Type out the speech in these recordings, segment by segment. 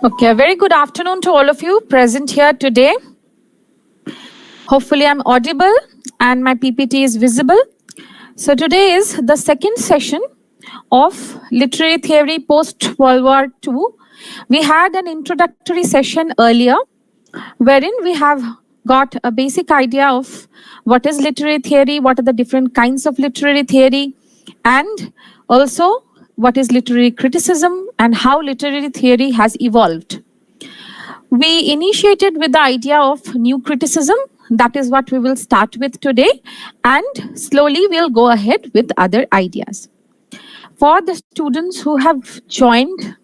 Okay, a very good afternoon to all of you present here today. Hopefully, I'm audible and my PPT is visible. So, today is the second session of Literary Theory post World War II. We had an introductory session earlier wherein we have got a basic idea of what is literary theory, what are the different kinds of literary theory, and also what is literary criticism and how literary theory has evolved. We initiated with the idea of new criticism. That is what we will start with today, and slowly we'll go ahead with other ideas. For the students who have joined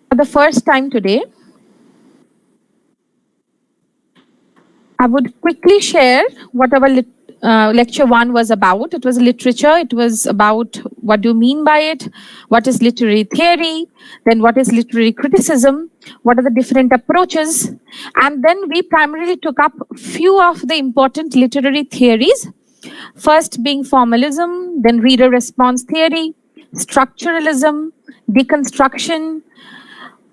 for the first time today, I would quickly share what our lecture one was about. It was literature. It was about what do you mean by it, what is literary theory, then what is literary criticism, what are the different approaches, and then we primarily took up few of the important literary theories. First being formalism, then reader response theory, structuralism, deconstruction.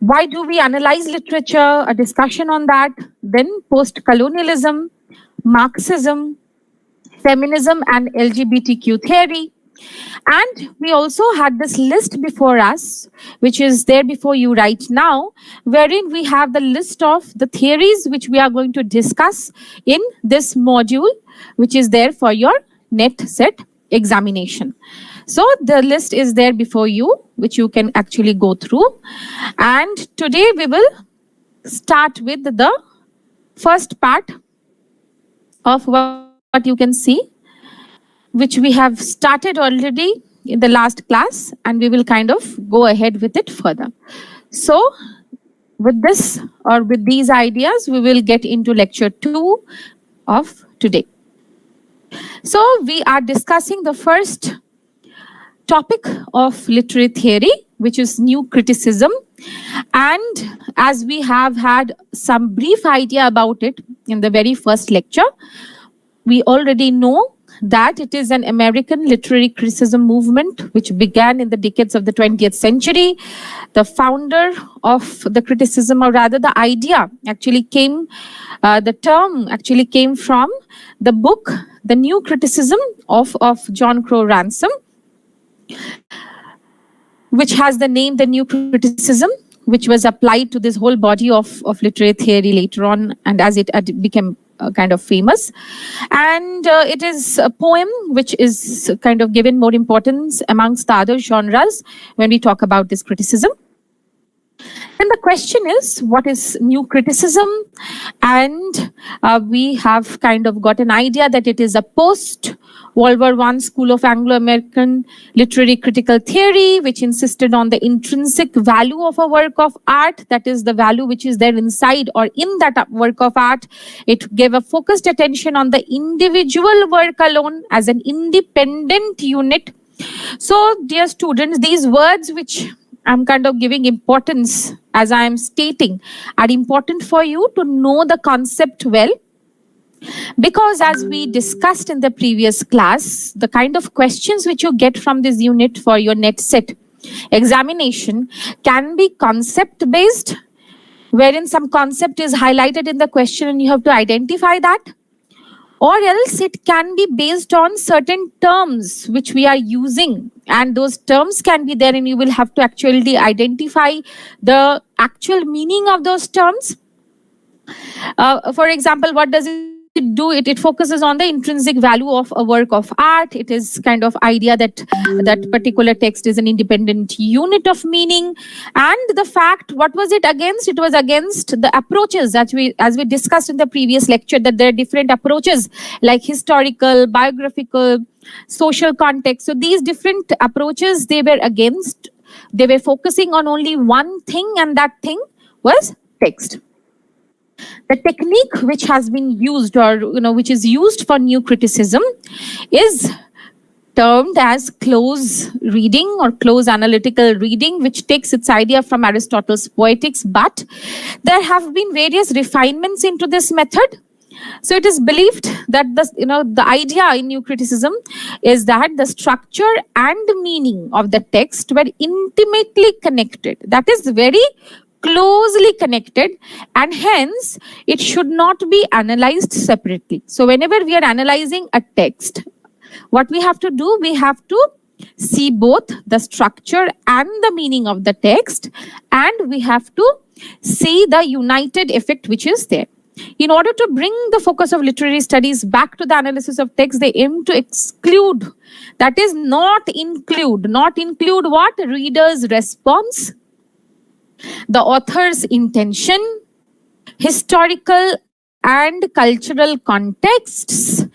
Why do we analyze literature? A discussion on that. Then post-colonialism, Marxism, feminism and LGBTQ theory. And we also had this list before us, which is there before you right now, wherein we have the list of the theories which we are going to discuss in this module, which is there for your net set examination. So the list is there before you, which you can actually go through. And today we will start with the first part of what you can see, which we have started already in the last class, and we will kind of go ahead with it further. So with this or with these ideas, we will get into lecture 2 of today. So we are discussing the first topic of literary theory, which is new criticism. And as we have had some brief idea about it in the very first lecture, we already know that it is an American literary criticism movement which began in the decades of the 20th century. The founder of the criticism, or rather the idea actually came, the term actually came from the book, The New Criticism of John Crow Ransom, which has the name The New Criticism, which was applied to this whole body of literary theory later on, and as it became kind of famous. And it is a poem which is kind of given more importance amongst the other genres when we talk about this criticism. And the question is, what is new criticism? And we have kind of got an idea that it is a post-World War I school of Anglo-American literary critical theory, which insisted on the intrinsic value of a work of art, that is the value which is there inside or in that work of art. It gave a focused attention on the individual work alone as an independent unit. So, dear students, these words which I'm kind of giving importance as I am stating are important for you to know the concept well, because as we discussed in the previous class, the kind of questions which you get from this unit for your net set examination can be concept based, wherein some concept is highlighted in the question and you have to identify that. Or else it can be based on certain terms which we are using, and those terms can be there and you will have to actually identify the actual meaning of those terms. For example, what does it do? It focuses on the intrinsic value of a work of art. It is kind of idea that that particular text is an independent unit of meaning. And the fact, what was it against? It was against the approaches that as we discussed in the previous lecture, that there are different approaches like historical, biographical, social context. So these different approaches, they were against. They were focusing on only one thing, and that thing was text. The technique which has been used, or which is used for new criticism, is termed as close reading or close analytical reading, which takes its idea from Aristotle's Poetics. But there have been various refinements into this method, So it is believed that the idea in new criticism is that the structure and meaning of the text were intimately connected. That is very closely connected, and hence it should not be analyzed separately. So whenever we are analyzing a text, what we have to do, we have to see both the structure and the meaning of the text, and we have to see the united effect which is there. In order to bring the focus of literary studies back to the analysis of text, they aim to exclude, that is, not include what? Reader's response, the author's intention, historical and cultural contexts,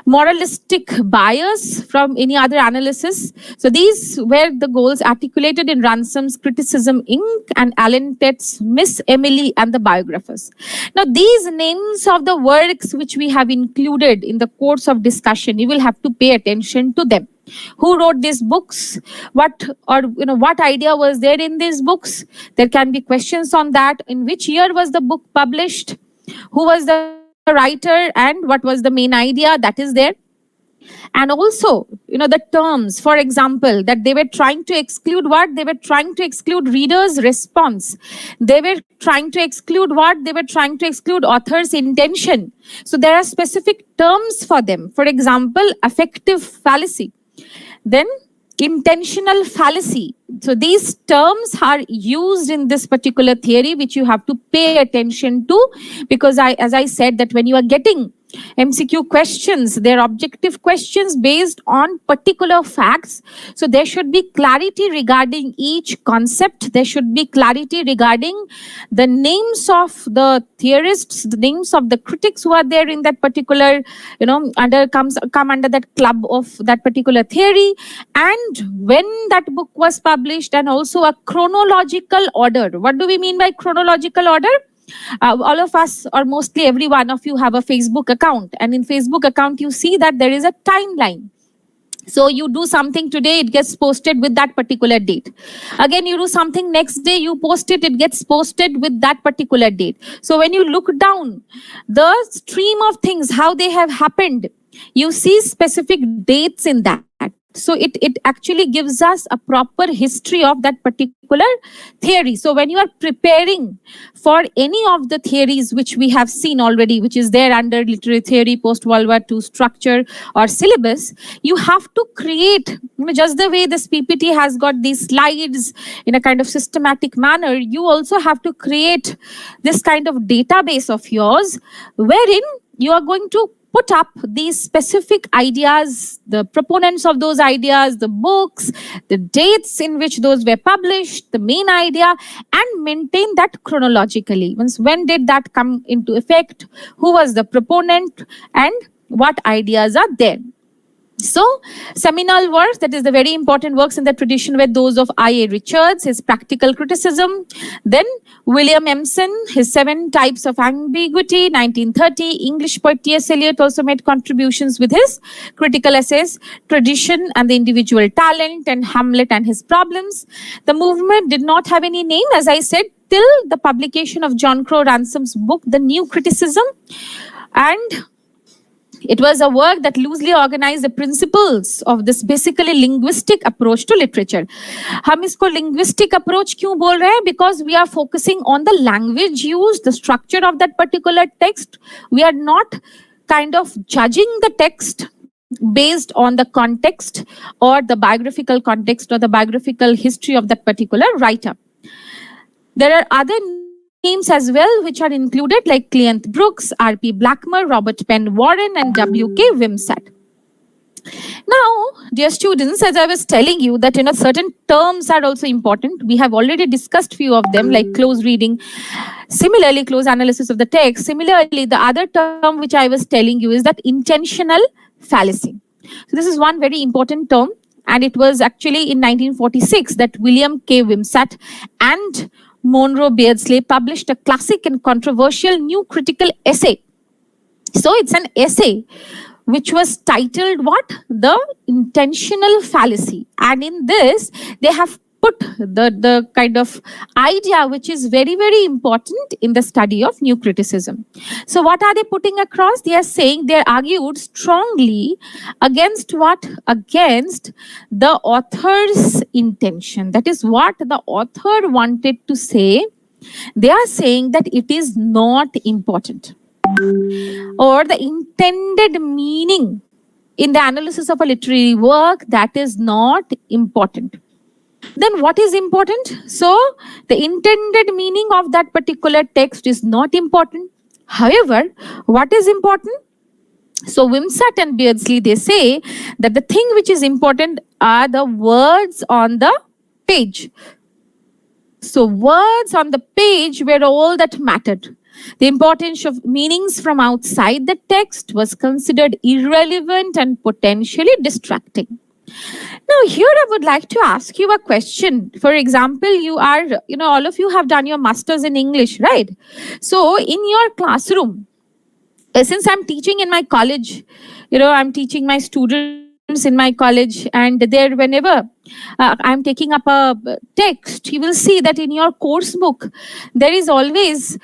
moralistic bias from any other analysis. So these were the goals articulated in Ransom's Criticism Inc. and Alan Tett's Miss Emily and the Biographers. Now these names of the works which we have included in the course of discussion, you will have to pay attention to them. Who wrote these books? What idea was there in these books? There can be questions on that. In which year was the book published? Who was the writer and what was the main idea? That is there. And also, the terms, for example, that they were trying to exclude what? They were trying to exclude reader's response. They were trying to exclude what? They were trying to exclude author's intention. So there are specific terms for them. For example, affective fallacy. Then intentional fallacy. So these terms are used in this particular theory, which you have to pay attention to, because as I said, that when you are getting MCQ questions, they're objective questions based on particular facts. So there should be clarity regarding each concept. There should be clarity regarding the names of the theorists, the names of the critics who are there in that particular, come under that club of that particular theory, and when that book was published, and also a chronological order. What do we mean by chronological order? All of us, or mostly every one of you, have a Facebook account, and in Facebook account you see that there is a timeline. So you do something today, it gets posted with that particular date. Again, you do something next day, you post it, it gets posted with that particular date. So when you look down the stream of things, how they have happened, you see specific dates in that. So it actually gives us a proper history of that particular theory. So when you are preparing for any of the theories which we have seen already, which is there under literary theory, post-World War II structure or syllabus, you have to create, just the way this PPT has got these slides in a kind of systematic manner, you also have to create this kind of database of yours, wherein you are going to put up these specific ideas, the proponents of those ideas, the books, the dates in which those were published, the main idea, and maintain that chronologically. Means when did that come into effect? Who was the proponent? And what ideas are there? So, seminal works, that is the very important works in the tradition, were those of I.A. Richards, his Practical Criticism. Then William Empson, his 7 Types of Ambiguity, 1930. English poet T.S. Eliot also made contributions with his critical essays, Tradition and the Individual Talent, and Hamlet and His Problems. The movement did not have any name, as I said, till the publication of John Crowe Ransom's book, The New Criticism. And it was a work that loosely organized the principles of this basically linguistic approach to literature. हम इसको linguistic approach क्यों बोल रहे हैं? Because we are focusing on the language used, the structure of that particular text. We are not kind of judging the text based on the context or the biographical context or the biographical history of that particular writer. There are other names as well which are included, like Cleanth Brooks, R.P. Blackmer, Robert Penn Warren, and W.K. Wimsatt. Now, dear students, as I was telling you that certain terms are also important. We have already discussed few of them, like close reading, similarly close analysis of the text. Similarly, the other term which I was telling you is that intentional fallacy. So this is one very important term, and it was actually in 1946 that William K. Wimsatt and Monroe Beardsley published a classic and controversial new critical essay. So it's an essay which was titled what? The Intentional Fallacy. And in this, they have put the kind of idea which is very, very important in the study of new criticism. So what are they putting across? They are saying, they argued strongly against what? Against the author's intention. That is what the author wanted to say. They are saying that it is not important, or the intended meaning in the analysis of a literary work, that is not important. Then what is important? So the intended meaning of that particular text is not important. However, what is important? So Wimsatt and Beardsley, they say that the thing which is important are the words on the page. So words on the page were all that mattered. The importance of meanings from outside the text was considered irrelevant and potentially distracting. Now, here I would like to ask you a question. For example, all of you have done your masters in English, right? So in your classroom, since I'm teaching in my college, I'm teaching my students in my college, and there, whenever I'm taking up a text, you will see that in your course book, there is always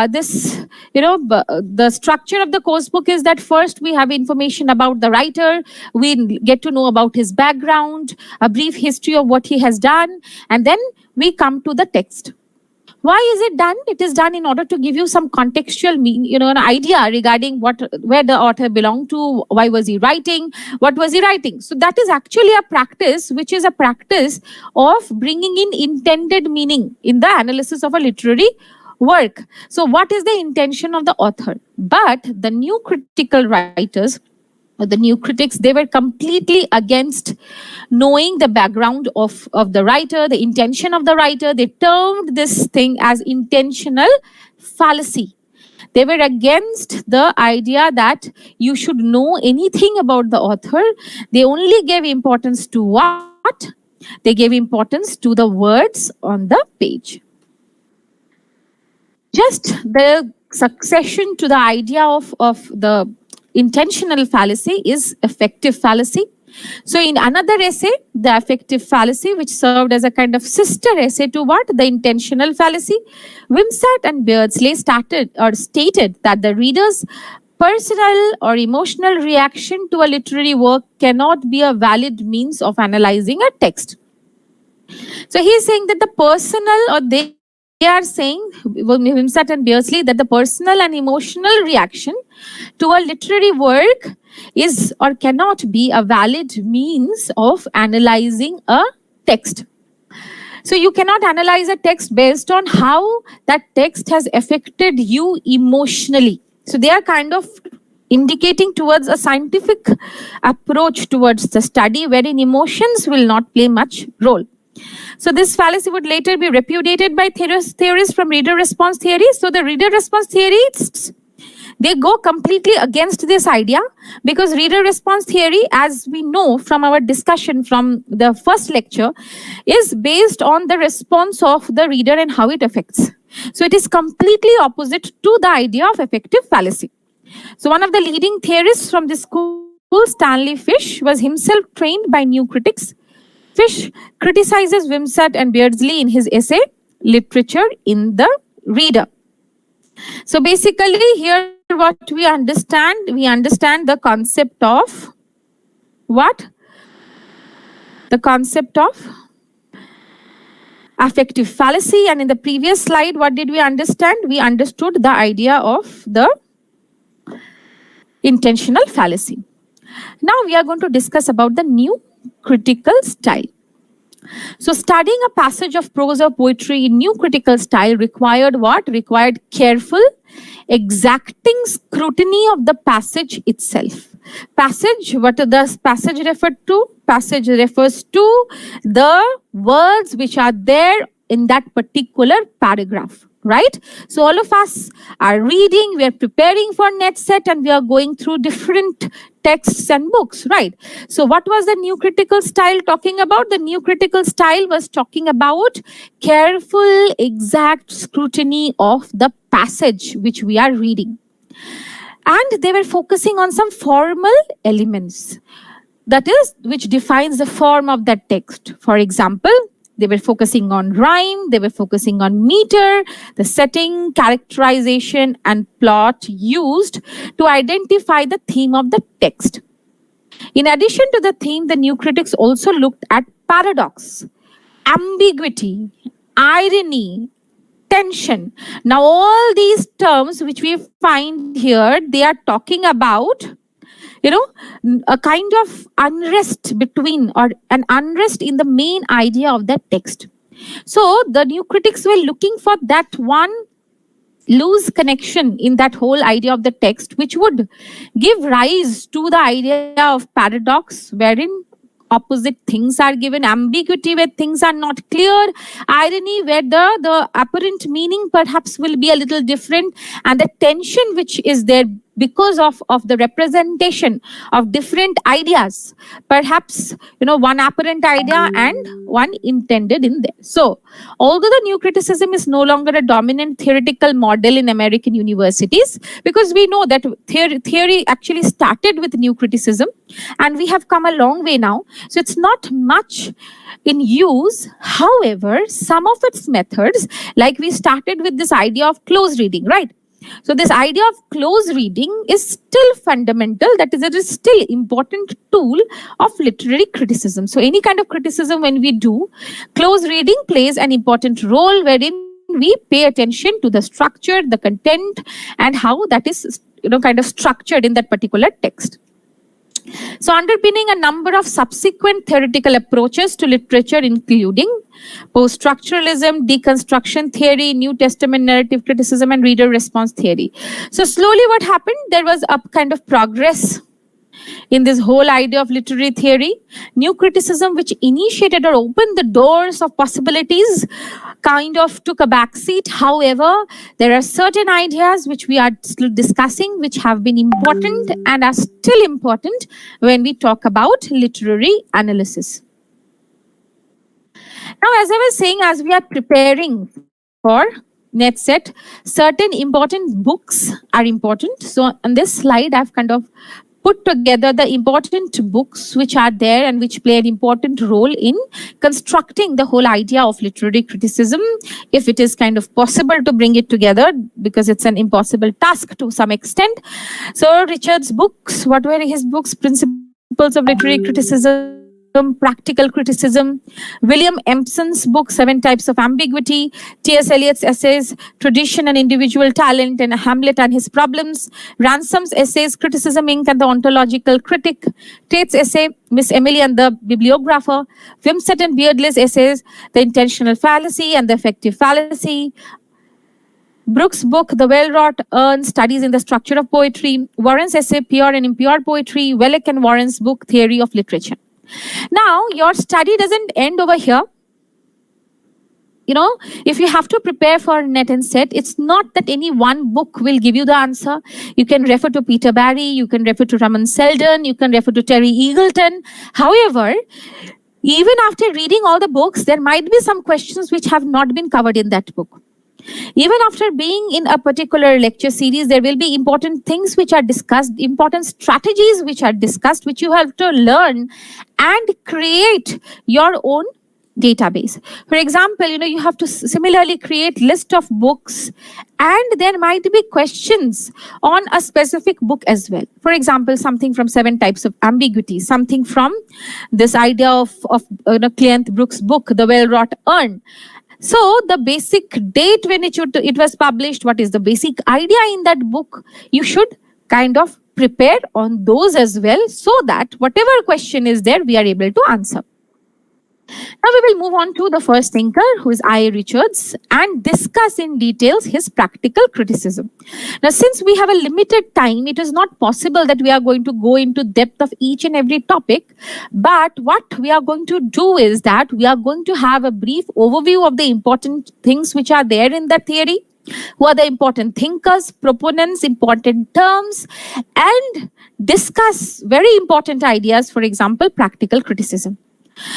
this, the structure of the course book is that first we have information about the writer, we get to know about his background, a brief history of what he has done, and then we come to the text. Why is it done? It is done in order to give you some contextual an idea regarding where the author belonged to, why was he writing, what was he writing. So that is actually a practice, which is a practice of bringing in intended meaning in the analysis of a literary work. So what is the intention of the author? But the new critical writers, the new critics, they were completely against knowing the background of the writer, the intention of the writer. They termed this thing as intentional fallacy. They were against the idea that you should know anything about the author. They only gave importance to what? They gave importance to the words on the page. Just the succession to the idea of the intentional fallacy is affective fallacy. So in another essay, the affective fallacy, which served as a kind of sister essay to what? The intentional fallacy, Wimsatt and Beardsley stated that the reader's personal or emotional reaction to a literary work cannot be a valid means of analyzing a text. So he is saying that the personal, or they are saying, Wimsatt and Beardsley, that the personal and emotional reaction to a literary work is or cannot be a valid means of analyzing a text. So you cannot analyze a text based on how that text has affected you emotionally. So they are kind of indicating towards a scientific approach towards the study wherein emotions will not play much role. So this fallacy would later be repudiated by theorists from reader response theory. So the reader response theorists, they go completely against this idea, because reader response theory, as we know from our discussion from the first lecture, is based on the response of the reader and how it affects. So it is completely opposite to the idea of affective fallacy. So one of the leading theorists from this school, Stanley Fish, was himself trained by new critics. Fish criticizes Wimsatt and Beardsley in his essay, Literature in the Reader. So basically here what we understand the concept of what? The concept of affective fallacy. And in the previous slide, what did we understand? We understood the idea of the intentional fallacy. Now we are going to discuss about the new critical style. So studying a passage of prose or poetry in new critical style required what? Required careful, exacting scrutiny of the passage itself. Passage, what does passage refer to? Passage refers to the words which are there in that particular paragraph. Right? So all of us are reading, we are preparing for NetSet, and we are going through different texts and books, right? So what was the new critical style talking about? The new critical style was talking about careful, exact scrutiny of the passage which we are reading. And they were focusing on some formal elements, that is, which defines the form of that text. For example, They were focusing on rhyme, they were focusing on meter, the setting, characterization, and plot used to identify the theme of the text. In addition to the theme, the new critics also looked at paradox, ambiguity, irony, tension. Now, all these terms which we find here, they are talking about, a kind of unrest between, or an unrest in the main idea of that text. So the new critics were looking for that one loose connection in that whole idea of the text, which would give rise to the idea of paradox, wherein opposite things are given, ambiguity where things are not clear, irony where the apparent meaning perhaps will be a little different, and the tension which is there because of the representation of different ideas, perhaps one apparent idea and one intended in there. So although the new criticism is no longer a dominant theoretical model in American universities, because we know that theory actually started with new criticism and we have come a long way now, so it's not much in use. However, some of its methods, like we started with this idea of close reading, right? So this idea of close reading is still fundamental. That is, it is still important tool of literary criticism. So any kind of criticism when we do, close reading plays an important role, wherein we pay attention to the structure, the content, and how that is kind of structured in that particular text. So underpinning a number of subsequent theoretical approaches to literature, including post-structuralism, deconstruction theory, New Testament narrative criticism, and reader response theory. So slowly what happened, there was a kind of progress in this whole idea of literary theory. New criticism, which initiated or opened the doors of possibilities, kind of took a backseat. However, there are certain ideas which we are still discussing, which have been important and are still important when we talk about literary analysis. Now, as I was saying, as we are preparing for NetSet, certain important books are important. So on this slide, I've kind of put together the important books which are there and which play an important role in constructing the whole idea of literary criticism, if it is kind of possible to bring it together, because it's an impossible task to some extent. So Richard's books, what were his books? Principles of Literary Criticism, Practical Criticism, William Empson's book, 7 Types of Ambiguity, T.S. Eliot's essays, Tradition and Individual Talent, and Hamlet and His Problems, Ransom's essays, Criticism Inc. and the Ontological Critic, Tate's essay, Miss Emily and the Bibliographer, Wimsatt and Beardley's essays, The Intentional Fallacy and the Effective Fallacy, Brooks' book, The Well-Wrought Urn, Studies in the Structure of Poetry, Warren's essay, Pure and Impure Poetry, Welleck and Warren's book, Theory of Literature. Now, your study doesn't end over here. If you have to prepare for Net and Set, it's not that any one book will give you the answer. You can refer to Peter Barry, you can refer to Raman Selden, you can refer to Terry Eagleton. However, even after reading all the books, there might be some questions which have not been covered in that book. Even after being in a particular lecture series, there will be important things which are discussed, important strategies which are discussed, which you have to learn and create your own database. For example, you have to similarly create list of books, and there might be questions on a specific book as well. For example, something from 7 Types of Ambiguity, something from this idea of Cleanth Brooks' book, The Well-Wrought Urn. So the basic date when it was published, what is the basic idea in that book, you should kind of prepare on those as well, so that whatever question is there, we are able to answer. Now we will move on to the first thinker, who is I. Richards, and discuss in details his practical criticism. Now, since we have a limited time, it is not possible that we are going to go into depth of each and every topic. But what we are going to do is that we are going to have a brief overview of the important things which are there in that theory, who are the important thinkers, proponents, important terms, and discuss very important ideas, for example, practical criticism.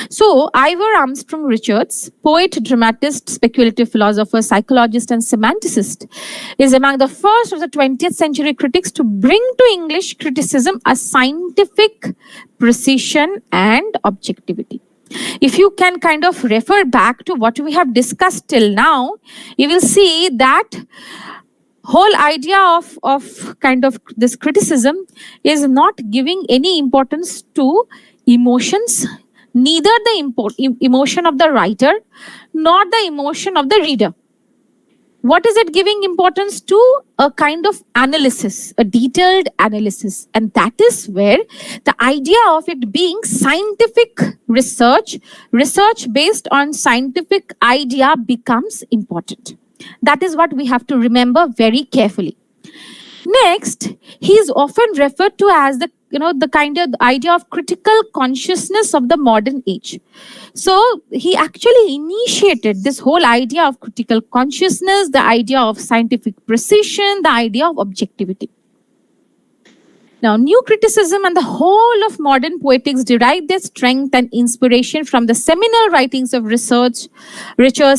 So, Ivor Armstrong Richards, poet, dramatist, speculative philosopher, psychologist, and semanticist, is among the first of the 20th century critics to bring to English criticism a scientific precision and objectivity. If you can kind of refer back to what we have discussed till now, you will see that whole idea of kind of this criticism is not giving any importance to emotions, neither the emotion of the writer nor the emotion of the reader. What is it giving importance to? A kind of analysis, a detailed analysis. And that is where the idea of it being scientific research based on scientific idea becomes important. That is what we have to remember very carefully. Next, he is often referred to as the kind of idea of critical consciousness of the modern age. So he actually initiated this whole idea of critical consciousness, the idea of scientific precision, the idea of objectivity. Now, new criticism and the whole of modern poetics derive their strength and inspiration from the seminal writings of researchers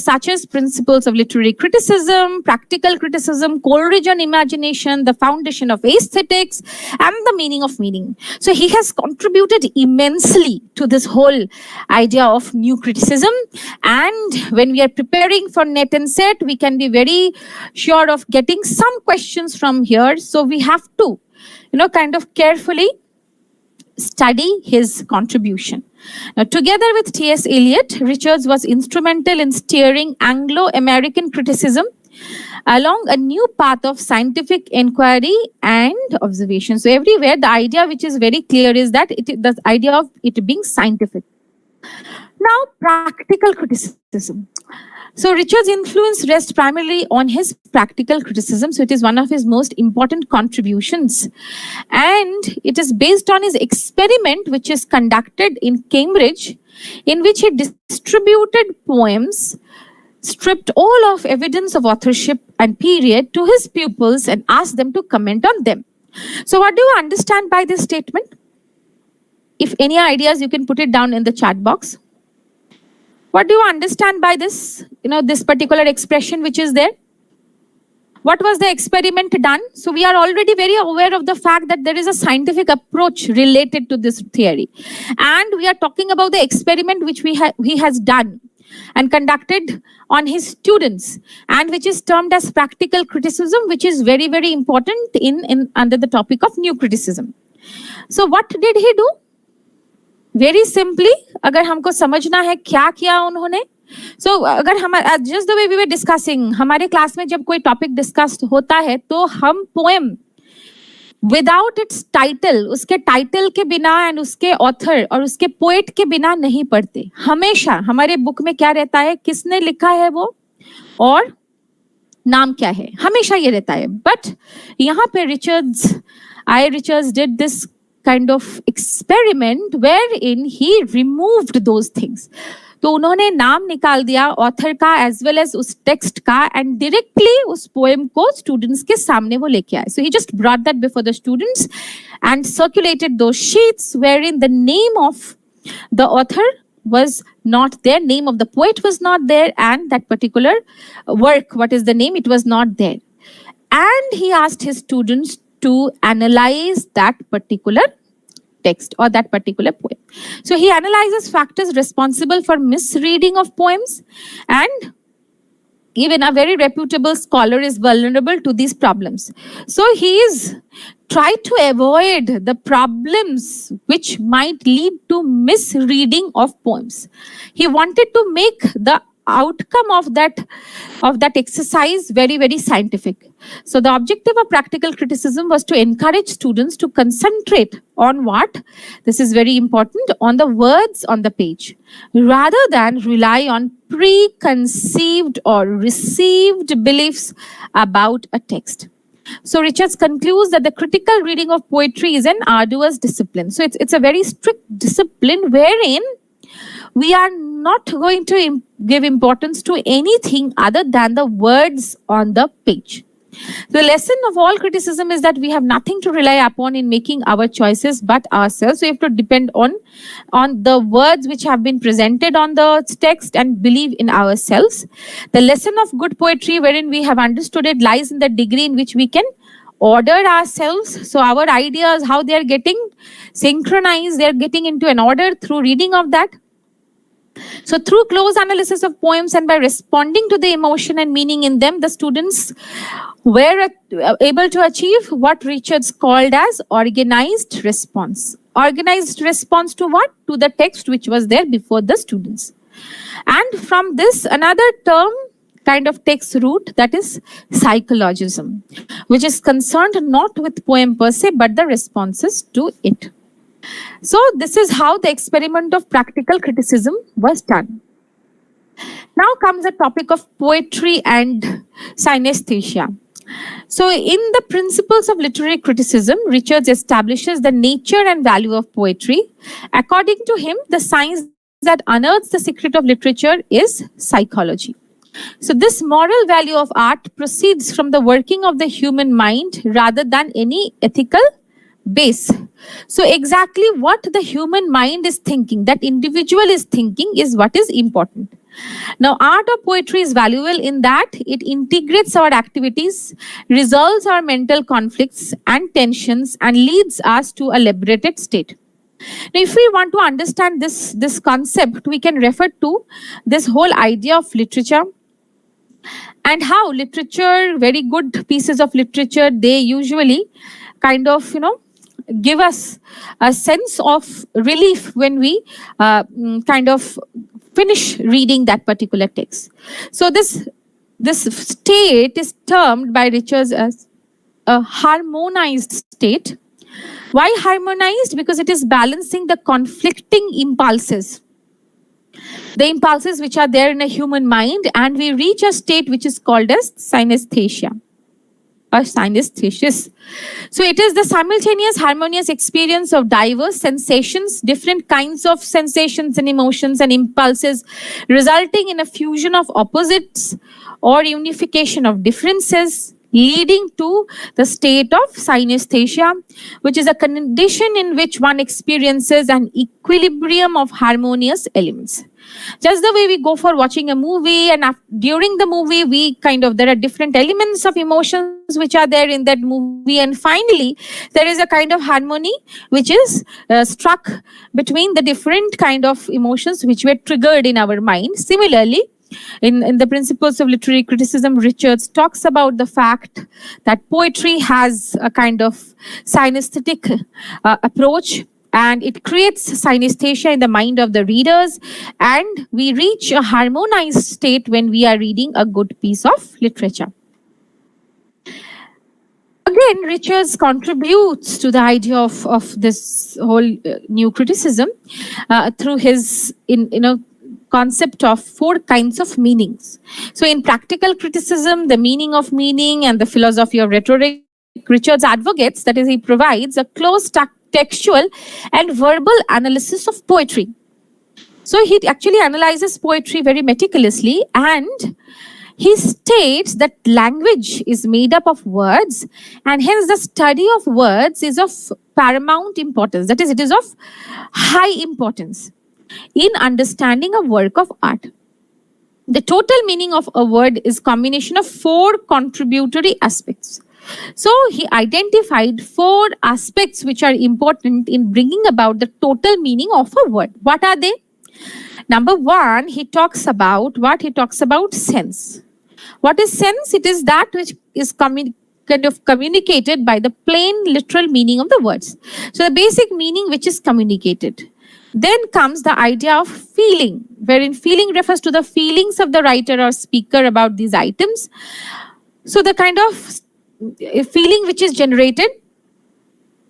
such as Principles of Literary Criticism, Practical Criticism, Coleridge on Imagination, The Foundation of Aesthetics, and The Meaning of Meaning. So he has contributed immensely to this whole idea of new criticism. And when we are preparing for NET and SET, we can be very sure of getting some questions from here. So we have to kind of carefully study his contribution. Now, together with T.S. Eliot, Richards was instrumental in steering Anglo-American criticism along a new path of scientific inquiry and observation. So everywhere, the idea which is very clear is that the idea of it being scientific. Now, practical criticism. So Richard's influence rests primarily on his practical criticism. So it is one of his most important contributions. And it is based on his experiment, which is conducted in Cambridge, in which he distributed poems, stripped all of evidence of authorship and period to his pupils and asked them to comment on them. So what do you understand by this statement? If any ideas, you can put it down in the chat box. What do you understand by this, this particular expression which is there? What was the experiment done? So we are already very aware of the fact that there is a scientific approach related to this theory. And we are talking about the experiment which he has done and conducted on his students, and which is termed as practical criticism, which is very, very important in under the topic of new criticism. So what did he do? Very simply, अगर हमको समझना है क्या किया उन्होंने, so अगर हम just the way we were discussing, हमारे क्लास में जब कोई टॉपिक डिस्कस होता है तो हम पोएम विदाउट इट्स टाइटल, उसके टाइटल के बिना एंड उसके ऑथर और उसके पोएट के बिना नहीं पढ़ते. हमेशा हमारे बुक में क्या रहता है, किसने लिखा है वो और नाम क्या है, हमेशा ये रहता है. बट यहाँ पे Richards did this kind of experiment wherein he removed those things. तो उन्होंने नाम निकाल दिया ऑथर का एज वेल एज उस टेक्स्ट का एंड डायरेक्टली उस पोएम को स्टूडेंट्स के सामने वो लेके आए. So he just brought that before the students and circulated those sheets wherein the name of the author was not there, name of the poet was not there, and that particular work, what is the name, it was not there. And he asked his students to analyze that particular text or that particular poem. So he analyzes factors responsible for misreading of poems, and even a very reputable scholar is vulnerable to these problems. So he is trying to avoid the problems which might lead to misreading of poems. He wanted to make the outcome of that exercise very, very scientific. So the objective of practical criticism was to encourage students to concentrate on what? This is very important, on the words on the page, rather than rely on preconceived or received beliefs about a text. So Richards concludes that the critical reading of poetry is an arduous discipline. So it's a very strict discipline wherein we are not going to give importance to anything other than the words on the page. The lesson of all criticism is that we have nothing to rely upon in making our choices but ourselves. So we have to depend on the words which have been presented on the text and believe in ourselves. The lesson of good poetry, wherein we have understood it, lies in the degree in which we can order ourselves. So our ideas, how they are getting synchronized, they are getting into an order through reading of that. So through close analysis of poems and by responding to the emotion and meaning in them, the students were able to achieve what Richards called as organized response. Organized response to what? To the text which was there before the students. And from this, another term kind of takes root, that is psychologism, which is concerned not with poem per se, but the responses to it. So this is how the experiment of practical criticism was done. Now comes the topic of poetry and synesthesia. So in the principles of literary criticism, Richards establishes the nature and value of poetry. According to him, the science that unearths the secret of literature is psychology. So this moral value of art proceeds from the working of the human mind rather than any ethical base. So exactly what the human mind is thinking, that individual is thinking, is what is important. Now, art or poetry is valuable in that it integrates our activities, resolves our mental conflicts and tensions, and leads us to a liberated state. Now, if we want to understand this concept, we can refer to this whole idea of literature and how literature, very good pieces of literature, they usually kind of, give us a sense of relief when we kind of finish reading that particular text. So this state is termed by Richards as a harmonized state. Why harmonized? Because it is balancing the conflicting impulses, the impulses which are there in a human mind, and we reach a state which is called as synesthesia or synesthesis. So it is the simultaneous harmonious experience of diverse sensations, different kinds of sensations and emotions and impulses, resulting in a fusion of opposites or unification of differences, leading to the state of synesthesia, which is a condition in which one experiences an equilibrium of harmonious elements. Just the way we go for watching a movie, and during the movie, there are different elements of emotions which are there in that movie, and finally, there is a kind of harmony which is struck between the different kind of emotions which were triggered in our mind. Similarly, in the principles of literary criticism, Richards talks about the fact that poetry has a kind of synesthetic approach, and it creates synesthesia in the mind of the readers, and we reach a harmonized state when we are reading a good piece of literature. Again, Richards contributes to the idea of this whole new criticism through his concept of 4 kinds of meanings. So in practical criticism, the meaning of meaning and the philosophy of rhetoric, Richards advocates, that is, he provides a close textual and verbal analysis of poetry. So he actually analyzes poetry very meticulously, and he states that language is made up of words, and hence the study of words is of paramount importance. That is, it is of high importance in understanding a work of art. The total meaning of a word is combination of 4 contributory aspects. So he identified 4 aspects which are important in bringing about the total meaning of a word. What are they? Number 1, he talks about what? He talks about sense. What is sense? It is that which is communicated by the plain literal meaning of the words. So the basic meaning which is communicated. Then comes the idea of feeling, wherein feeling refers to the feelings of the writer or speaker about these items. So the kind of feeling which is generated.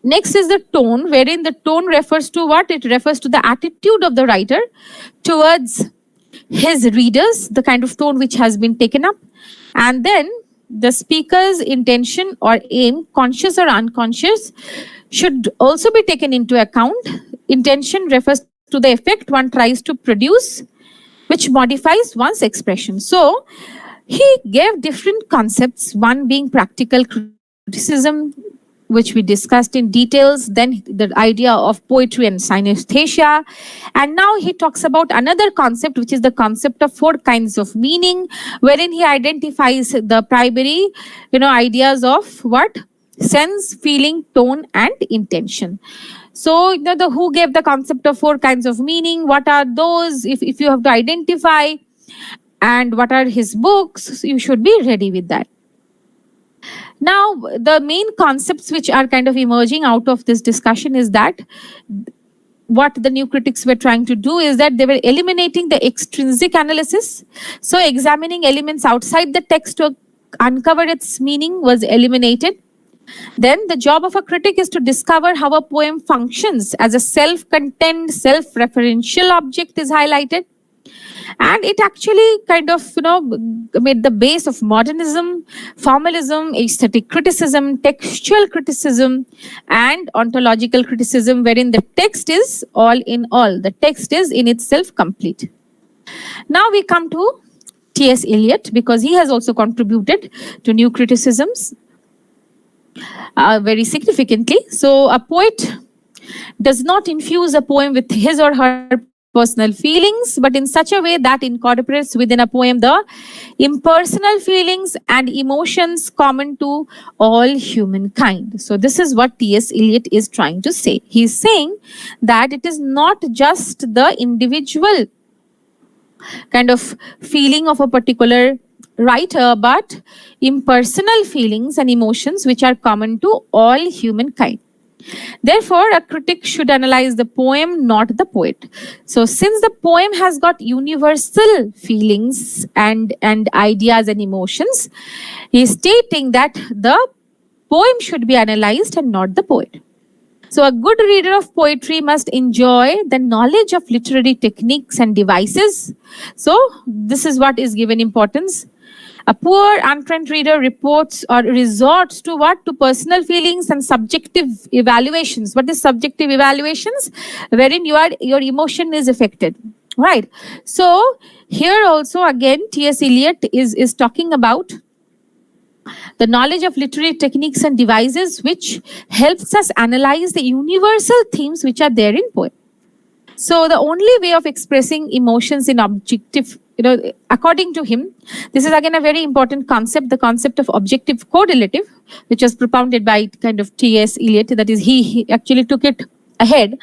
Next is the tone, wherein the tone refers to what? It refers to the attitude of the writer towards his readers, the kind of tone which has been taken up. And then the speaker's intention or aim, conscious or unconscious, should also be taken into account. Intention refers to the effect one tries to produce, which modifies one's expression. So he gave different concepts, one being practical criticism, which we discussed in details, then the idea of poetry and synesthesia. And now he talks about another concept, which is the concept of 4 kinds of meaning, wherein he identifies the primary, ideas of what? sense, feeling, tone, and intention. So, the who gave the concept of 4 kinds of meaning. What are those? If you have to identify, and what are his books, you should be ready with that. Now, the main concepts which are kind of emerging out of this discussion is that what the new critics were trying to do is that they were eliminating the extrinsic analysis. So, examining elements outside the text to uncover its meaning was eliminated. Then the job of a critic is to discover how a poem functions as a self-contained, self-referential object is highlighted. And it actually kind of, made the base of modernism, formalism, aesthetic criticism, textual criticism, and ontological criticism, wherein the text is all in all. The text is in itself complete. Now we come to T.S. Eliot, because he has also contributed to new criticisms very significantly. So a poet does not infuse a poem with his or her personal feelings, but in such a way that incorporates within a poem the impersonal feelings and emotions common to all humankind. So this is what T.S. Eliot is trying to say. He's saying that it is not just the individual kind of feeling of a particular writer, but impersonal feelings and emotions which are common to all humankind. Therefore, a critic should analyze the poem, not the poet. So, since the poem has got universal feelings and ideas and emotions, he is stating that the poem should be analyzed and not the poet. So, a good reader of poetry must enjoy the knowledge of literary techniques and devices. So, this is what is given importance. A poor, untrained reader reports or resorts to what? To personal feelings and subjective evaluations. What is subjective evaluations? Wherein your emotion is affected. Right. So here also again T.S. Eliot is talking about the knowledge of literary techniques and devices which helps us analyze the universal themes which are there in poem. So the only way of expressing emotions in objective, according to him, this is again a very important concept, the concept of objective correlative, which was propounded by kind of T.S. Eliot. That is, he actually took it ahead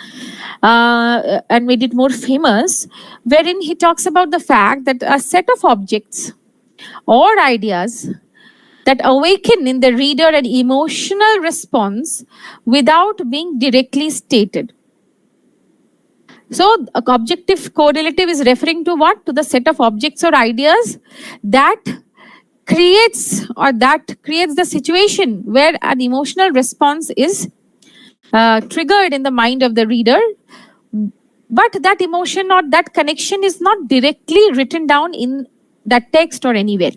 and made it more famous, wherein he talks about the fact that a set of objects or ideas that awaken in the reader an emotional response without being directly stated. So, objective correlative is referring to what? To the set of objects or ideas that creates the situation where an emotional response is triggered in the mind of the reader, but that emotion or that connection is not directly written down in that text or anywhere.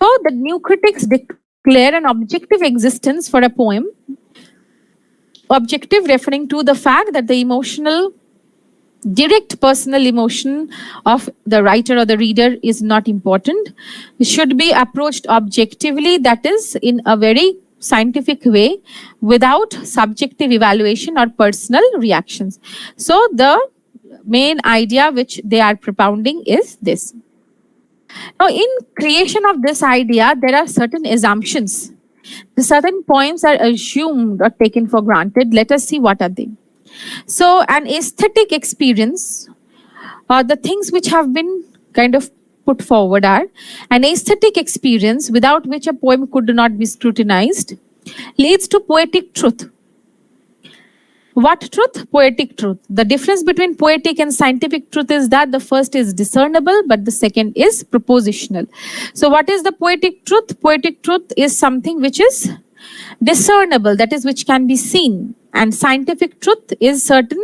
So, the new critics declare an objective existence for a poem. Objective referring to the fact that the emotional, direct personal emotion of the writer or the reader is not important. It should be approached objectively, that is, in a very scientific way, without subjective evaluation or personal reactions. So, the main idea which they are propounding is this. Now, in creation of this idea, there are certain assumptions. The certain points are assumed or taken for granted. Let us see what are they. So, an aesthetic experience, the things which have been kind of put forward are an aesthetic experience without which a poem could not be scrutinized, leads to poetic truth. What truth? Poetic truth. The difference between poetic and scientific truth is that the first is discernible, but the second is propositional. So what is the poetic truth? Poetic truth is something which is discernible, that is, which can be seen. And scientific truth is certain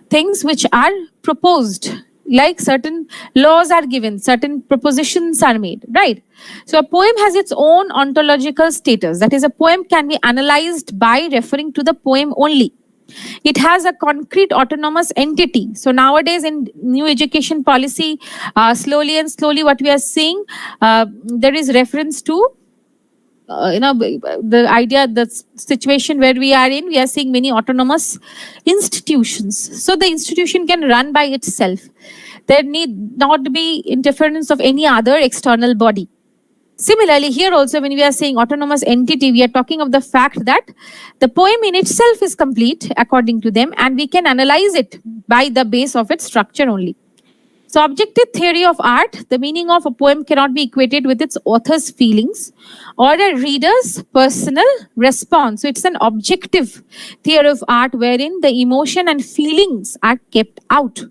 things which are proposed, like certain laws are given, certain propositions are made, right? So a poem has its own ontological status. That is, a poem can be analyzed by referring to the poem only. It has a concrete autonomous entity. So nowadays in new education policy, slowly what we are seeing, there is reference to the idea, the situation where we are seeing many autonomous institutions. So the institution can run by itself. There need not be interference of any other external body. Similarly, here also when we are saying autonomous entity, we are talking of the fact that the poem in itself is complete according to them, and we can analyze it by the base of its structure only. So, objective theory of art, the meaning of a poem cannot be equated with its author's feelings or a reader's personal response. So, it's an objective theory of art wherein the emotion and feelings are kept out.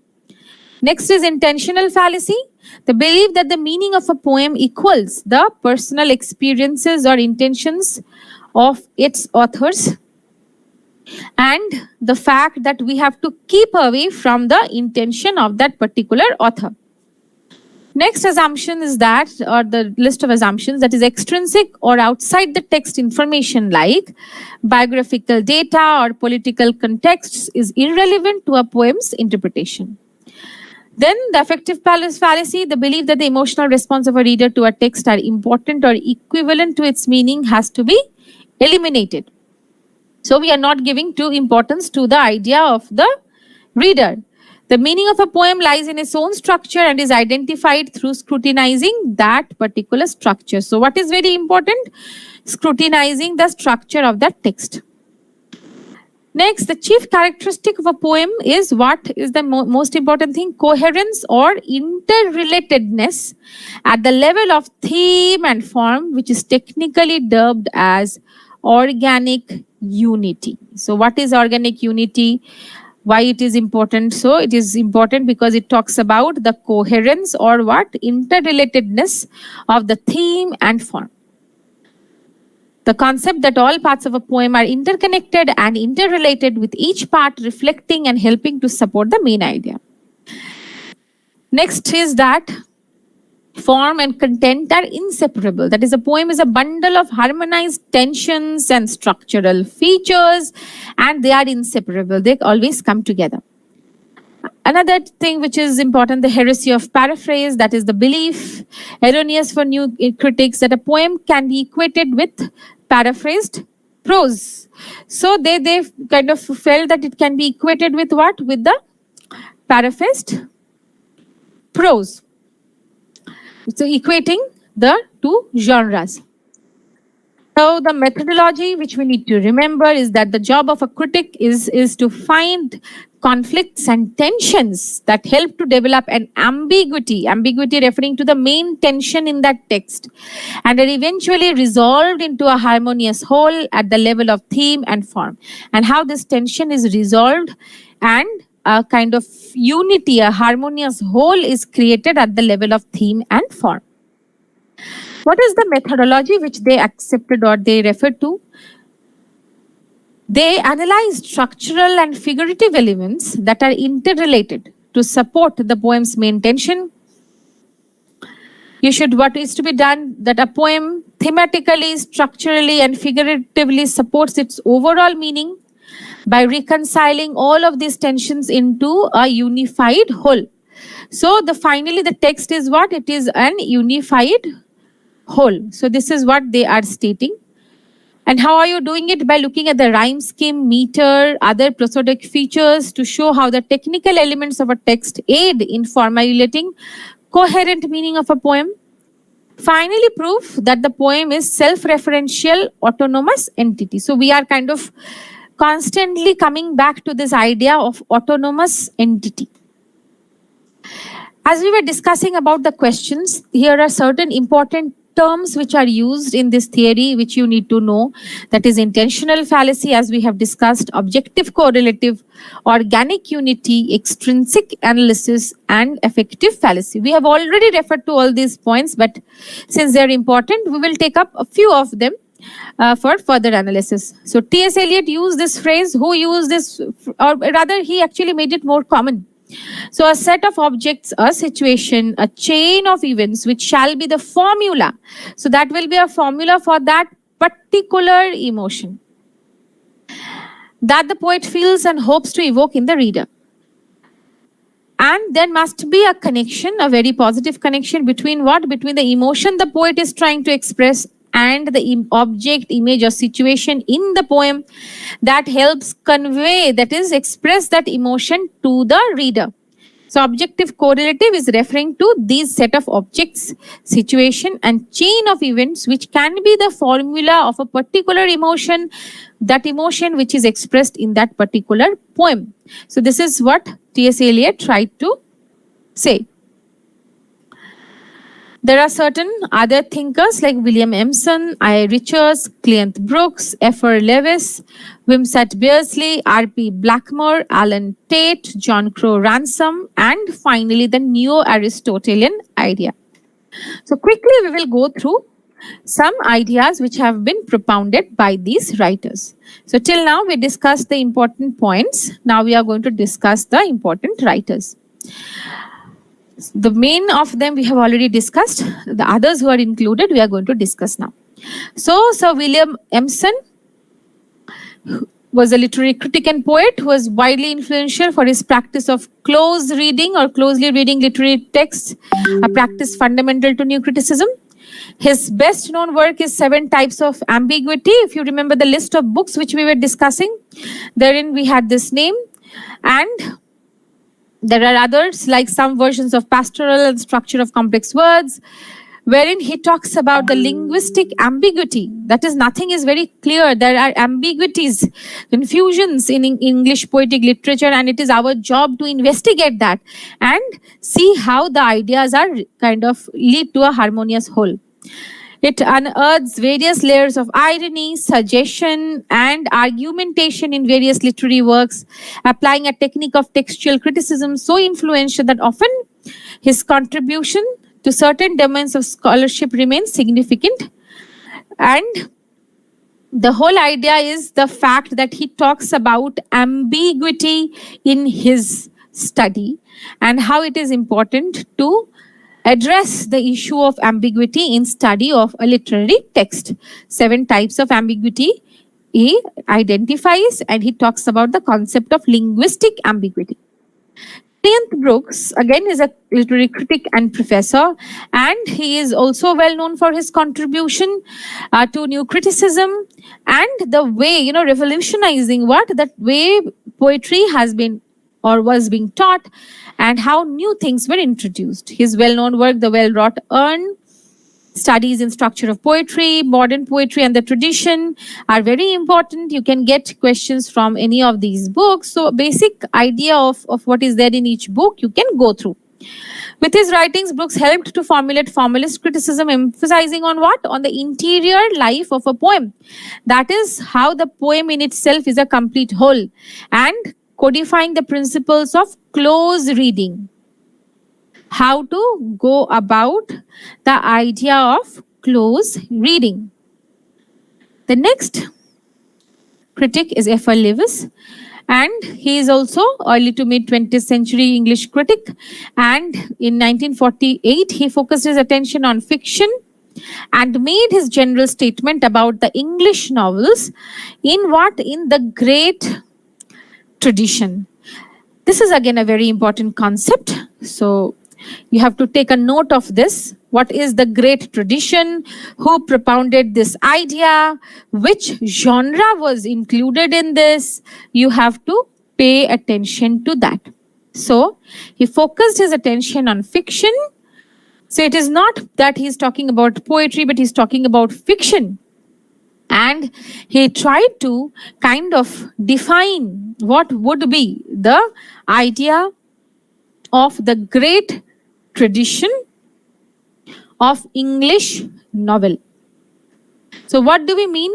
Next is intentional fallacy, the belief that the meaning of a poem equals the personal experiences or intentions of its authors, and the fact that we have to keep away from the intention of that particular author. Next assumption is that, or the list of assumptions, that is extrinsic or outside the text information like biographical data or political contexts is irrelevant to a poem's interpretation. Then the affective fallacy, the belief that the emotional response of a reader to a text are important or equivalent to its meaning has to be eliminated. So we are not giving due importance to the idea of the reader. The meaning of a poem lies in its own structure and is identified through scrutinizing that particular structure. So what is very important? Scrutinizing the structure of that text. Next, the chief characteristic of a poem is what is the most important thing? Coherence or interrelatedness at the level of theme and form, which is technically dubbed as organic unity. So what is organic unity? Why it is important? So it is important because it talks about the coherence or what? Interrelatedness of the theme and form. The concept that all parts of a poem are interconnected and interrelated, with each part reflecting and helping to support the main idea. Next is that form and content are inseparable. That is, a poem is a bundle of harmonized tensions and structural features, and they are inseparable. They always come together. Another thing which is important, the heresy of paraphrase, that is the belief, erroneous for new critics, that a poem can be equated with paraphrased prose. So they kind of felt that it can be equated with what? With the paraphrased prose. So equating the two genres. So the methodology which we need to remember is that the job of a critic is to find conflicts and tensions that help to develop an ambiguity referring to the main tension in that text, and are eventually resolved into a harmonious whole at the level of theme and form. And how this tension is resolved and a kind of unity, a harmonious whole is created at the level of theme and form. What is the methodology which they accepted or they referred to? They analyzed structural and figurative elements that are interrelated to support the poem's main tension. What is to be done, that a poem thematically, structurally, and figuratively supports its overall meaning by reconciling all of these tensions into a unified whole. So finally the text is what? It is an unified whole. So this is what they are stating. And how are you doing it? By looking at the rhyme scheme, meter, other prosodic features to show how the technical elements of a text aid in formulating coherent meaning of a poem. Finally, proof that the poem is self-referential autonomous entity. So we are kind of constantly coming back to this idea of autonomous entity. As we were discussing about the questions, here are certain important terms which are used in this theory which you need to know. That is intentional fallacy, as we have discussed, objective correlative, organic unity, extrinsic analysis, and affective fallacy. We have already referred to all these points, but since they are important, we will take up a few of them for further analysis. So T.S. Eliot used this phrase. Who used this? Or rather, he actually made it more common. So a set of objects, a situation, a chain of events which shall be the formula. So that will be a formula for that particular emotion that the poet feels and hopes to evoke in the reader. And there must be a connection, a very positive connection between what? Between the emotion the poet is trying to express and the object, image, or situation in the poem that helps convey, that is, express that emotion to the reader. So objective correlative is referring to these set of objects, situation and chain of events which can be the formula of a particular emotion, that emotion which is expressed in that particular poem. So this is what T.S. Eliot tried to say. There are certain other thinkers like William Emerson, I. Richards, Cleanth Brooks, F.R. Lewis, Wimsatt Beardsley, R.P. Blackmore, Alan Tate, John Crowe Ransom, and finally the Neo-Aristotelian idea. So quickly we will go through some ideas which have been propounded by these writers. So till now we discussed the important points. Now we are going to discuss the important writers. The main of them we have already discussed. The others who are included we are going to discuss now. So Sir William Emerson was a literary critic and poet who was widely influential for his practice of close reading or closely reading literary texts, a practice fundamental to new criticism. His best known work is 7 Types of Ambiguity. If you remember the list of books which we were discussing, therein we had this name, and there are others like some versions of Pastoral and Structure of Complex Words, wherein he talks about the linguistic ambiguity. That is, nothing is very clear. There are ambiguities, confusions in English poetic literature, and it is our job to investigate that and see how the ideas are kind of lead to a harmonious whole. It unearths various layers of irony, suggestion, and argumentation in various literary works, applying a technique of textual criticism so influential that often his contribution to certain domains of scholarship remains significant. And the whole idea is the fact that he talks about ambiguity in his study and how it is important to address the issue of ambiguity in study of a literary text. 7 types of ambiguity he identifies, and he talks about the concept of linguistic ambiguity. Cleanth Brooks, again, is a literary critic and professor, and he is also well known for his contribution to new criticism and the way, revolutionizing that way poetry has been or was being taught and how new things were introduced. His well-known work, The Well-Wrought Urn, Studies in Structure of Poetry, Modern Poetry and the Tradition are very important. You can get questions from any of these books. So basic idea of what is there in each book, you can go through. With his writings, Brooks helped to formulate formalist criticism, emphasizing on what? On the interior life of a poem. That is how the poem in itself is a complete whole, and codifying the principles of close reading. How to go about the idea of close reading. The next critic is F.R. Lewis, and he is also early to mid 20th century English critic, and in 1948 he focused his attention on fiction and made his general statement about the English novels in the great tradition. This is again a very important concept, so you have to take a note of this. What is the great tradition? Who propounded this idea? Which genre was included in this? You have to pay attention to that. So he focused his attention on fiction. So it is not that he's talking about poetry, but he's talking about fiction. And he tried to kind of define what would be the idea of the great tradition of English novel. So what do we mean,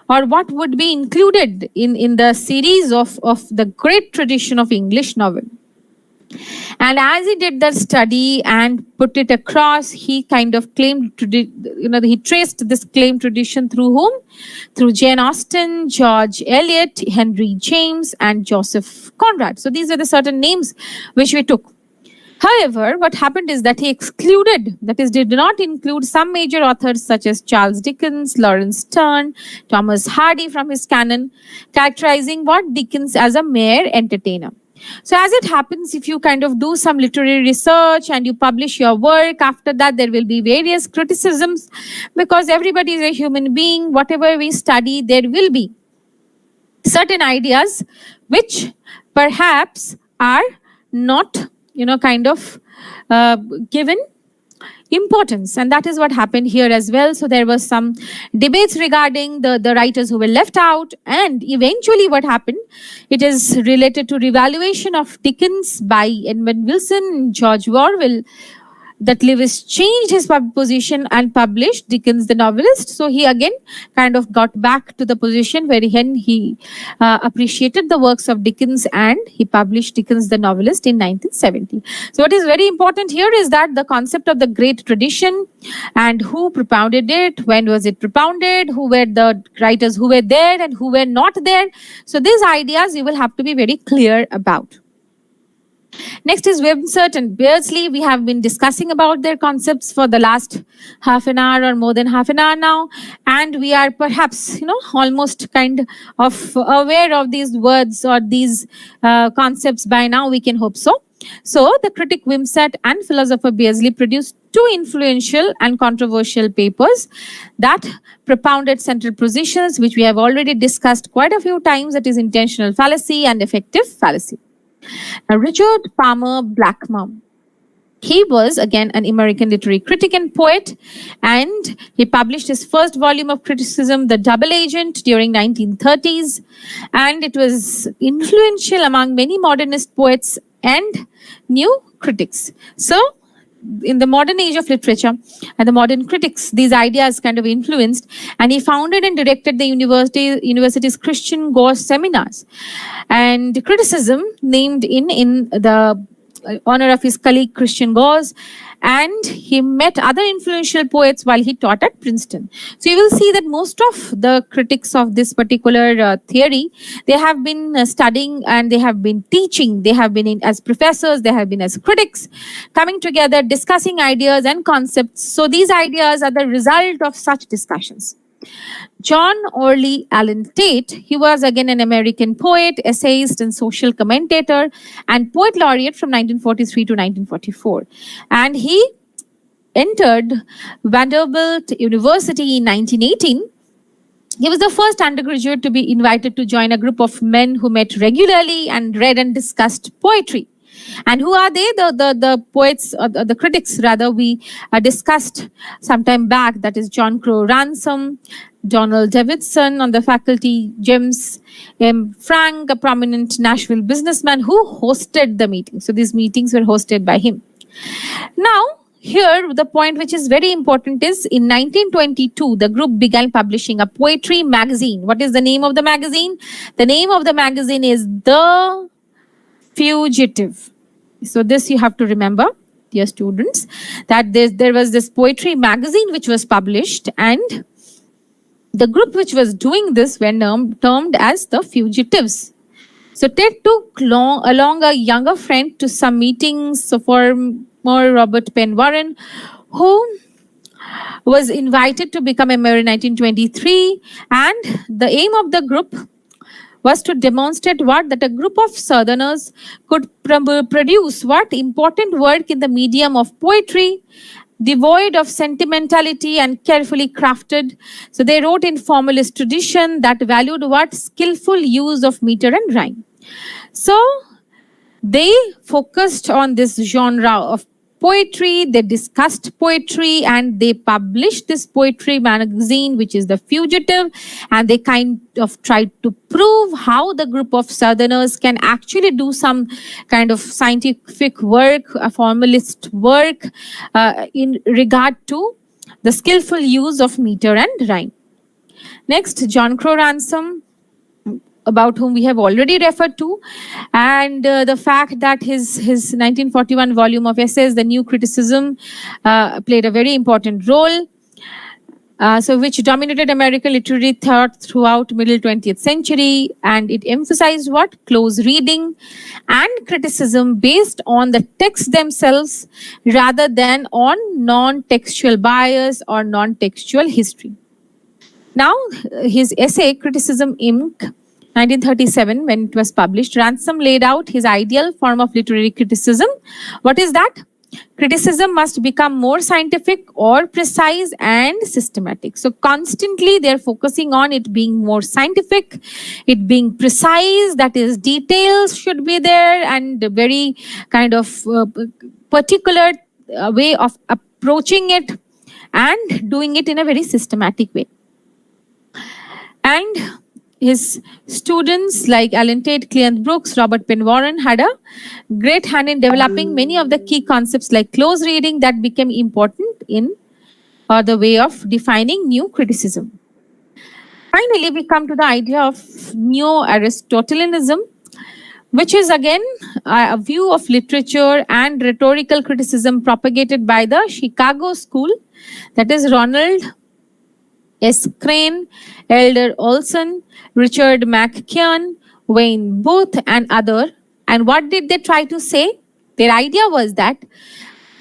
or what would be included in the series of the great tradition of English novel? And as he did that study and put it across, he kind of claimed to, he traced this claimed tradition through whom? Through Jane Austen, George Eliot, Henry James, and Joseph Conrad. So these are the certain names which we took. However, what happened is that he excluded, that is, did not include some major authors such as Charles Dickens, Lawrence Sterne, Thomas Hardy from his canon, characterizing what Dickens as a mere entertainer. So as it happens, if you kind of do some literary research and you publish your work, after that there will be various criticisms, because everybody is a human being. Whatever we study, there will be certain ideas which perhaps are not kind of given importance, and that is what happened here as well. So there was some debates regarding the writers who were left out, and eventually what happened, it is related to revaluation of Dickens by Edmund Wilson, George Orwell, that Lewis changed his position and published Dickens the novelist. So he again kind of got back to the position where he appreciated the works of Dickens, and he published Dickens the novelist in 1970. So what is very important here is that the concept of the great tradition and who propounded it, when was it propounded, who were the writers who were there and who were not there. So these ideas you will have to be very clear about. Next is Wimsatt and Beardsley. We have been discussing about their concepts for the last half an hour or more than half an hour now. And we are perhaps, almost kind of aware of these words or these concepts by now, we can hope so. So the critic Wimsatt and philosopher Beardsley produced two influential and controversial papers that propounded central positions, which we have already discussed quite a few times, that is intentional fallacy and effective fallacy. Now, Richard Palmer Blackmer, he was again an American literary critic and poet, and he published his first volume of criticism, The Double Agent, during 1930s, and it was influential among many modernist poets and new critics. So in the modern age of literature and the modern critics, these ideas kind of influenced, and he founded and directed the university's Christian Gore seminars. And criticism named in the honor of his colleague Christian Gore's, and he met other influential poets while he taught at Princeton. So you will see that most of the critics of this particular theory, they have been studying and they have been teaching, they have been as professors, they have been as critics, coming together, discussing ideas and concepts. So these ideas are the result of such discussions. John Orley Allen Tate, he was again an American poet, essayist, and social commentator, and poet laureate from 1943 to 1944. And he entered Vanderbilt University in 1918. He was the first undergraduate to be invited to join a group of men who met regularly and read and discussed poetry. And who are they? The poets, the critics rather, we discussed some time back. That is John Crow Ransom, Donald Davidson on the faculty, James M. Frank, a prominent Nashville businessman who hosted the meeting. So these meetings were hosted by him. Now, here, the point which is very important is in 1922, the group began publishing a poetry magazine. What is the name of the magazine? The name of the magazine is The Fugitive. So this you have to remember, dear students, that there was this poetry magazine which was published, and the group which was doing this were termed as the Fugitives. So Ted took along a younger friend to some meetings. So former Robert Penn Warren, who was invited to become a mayor in 1923, and the aim of the group was to demonstrate that a group of Southerners could produce important work in the medium of poetry, devoid of sentimentality and carefully crafted. So they wrote in formalist tradition that valued skillful use of meter and rhyme. So they focused on this genre of poetry, they discussed poetry, and they published this poetry magazine, which is The Fugitive, and they kind of tried to prove how the group of Southerners can actually do some kind of scientific work, a formalist work in regard to the skillful use of meter and rhyme. Next, John Crow Ransom, about whom we have already referred to, and the fact that his 1941 volume of essays, The New Criticism, played a very important role, which dominated American literary thought throughout middle 20th century, and it emphasized close reading and criticism based on the texts themselves rather than on non-textual bias or non-textual history. Now, his essay, Criticism Inc., 1937, when it was published, Ransom laid out his ideal form of literary criticism. What is that? criticism must become more scientific or precise and systematic. So constantly they're focusing on it being more scientific, it being precise, that is details should be there, and a very kind of particular way of approaching it and doing it in a very systematic way. And his students like Alan Tate, Cleant Brooks, Robert Penn Warren had a great hand in developing many of the key concepts like close reading that became important in the way of defining new criticism. Finally, we come to the idea of neo-Aristotelianism, which is again a view of literature and rhetorical criticism propagated by the Chicago School, that is Ronald S. Crane, Elder Olson, Richard McKeon, Wayne Booth, and other. And what did they try to say? Their idea was that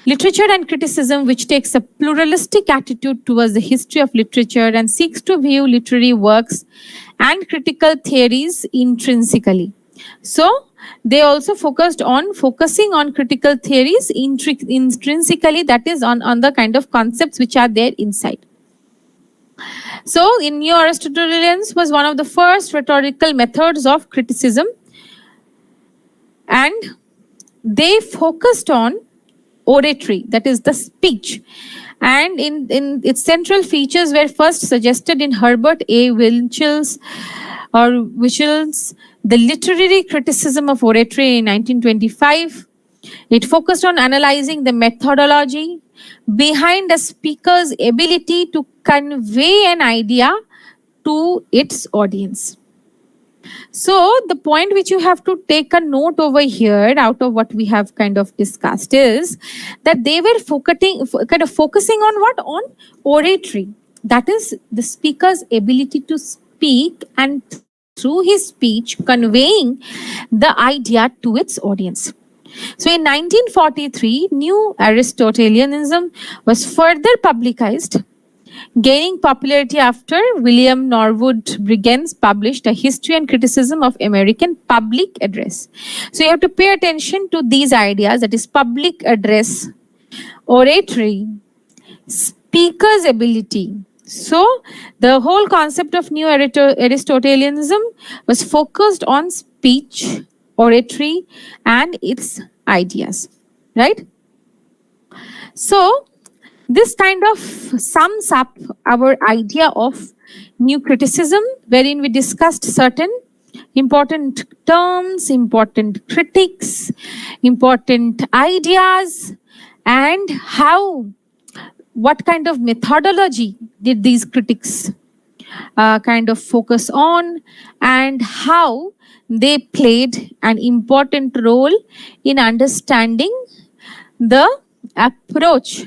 literature and criticism, which takes a pluralistic attitude towards the history of literature and seeks to view literary works and critical theories intrinsically. So they also focusing on critical theories intrinsically, that is on the kind of concepts which are there inside. So, in Neo-Aristotelians was one of the first rhetorical methods of criticism, and they focused on oratory, that is the speech. And in its central features were first suggested in Herbert A. Winchell's The Literary Criticism of Oratory in 1925. It focused on analyzing the methodology behind a speaker's ability to convey an idea to its audience. So the point which you have to take a note over here out of what we have kind of discussed is that they were focusing on what? On oratory. That is the speaker's ability to speak and through his speech conveying the idea to its audience. So in 1943, New Aristotelianism was further publicized, gaining popularity after William Norwood Briggins published A History and Criticism of American Public Address. So you have to pay attention to these ideas, that is public address, oratory, speaker's ability. So the whole concept of New Aristotelianism was focused on speech, oratory, and its ideas, right? So this kind of sums up our idea of new criticism, wherein we discussed certain important terms, important critics, important ideas, and what kind of methodology did these critics kind of focus on, and how they played an important role in understanding the approach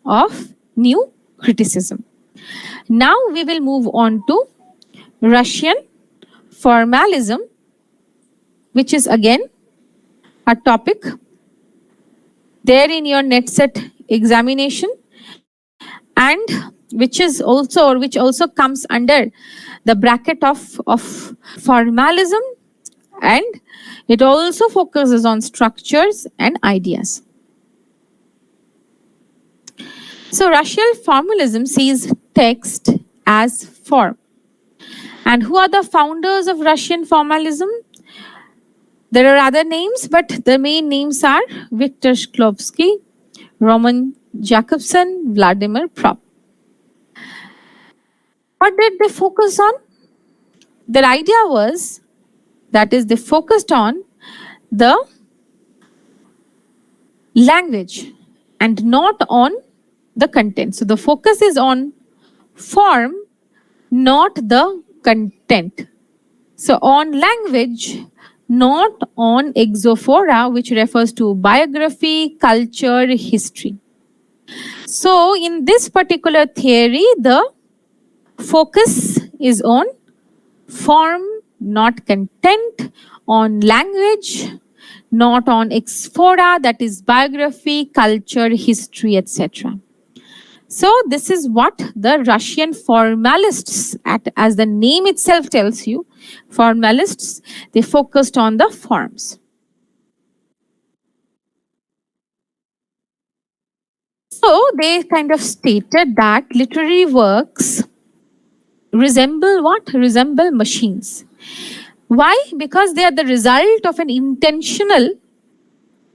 of new criticism. Now we will move on to Russian formalism, which is again a topic there in your net set examination, and which also comes under the bracket of formalism, and it also focuses on structures and ideas. So Russian formalism sees text as form. And who are the founders of Russian formalism? There are other names, but the main names are Viktor Shklovsky, Roman Jakobson, Vladimir Prop. What did they focus on? Their idea was, that is, they focused on the language and not on the content. So the focus is on form, not the content. So on language, not on exophora, which refers to biography, culture, history. So in this particular theory, the focus is on form, not content, on language, not on exophora, that is biography, culture, history, etc. So this is what the Russian formalists, as the name itself tells you, formalists, they focused on the forms. So they kind of stated that literary works resemble what? Resemble machines. Why? Because they are the result of an intentional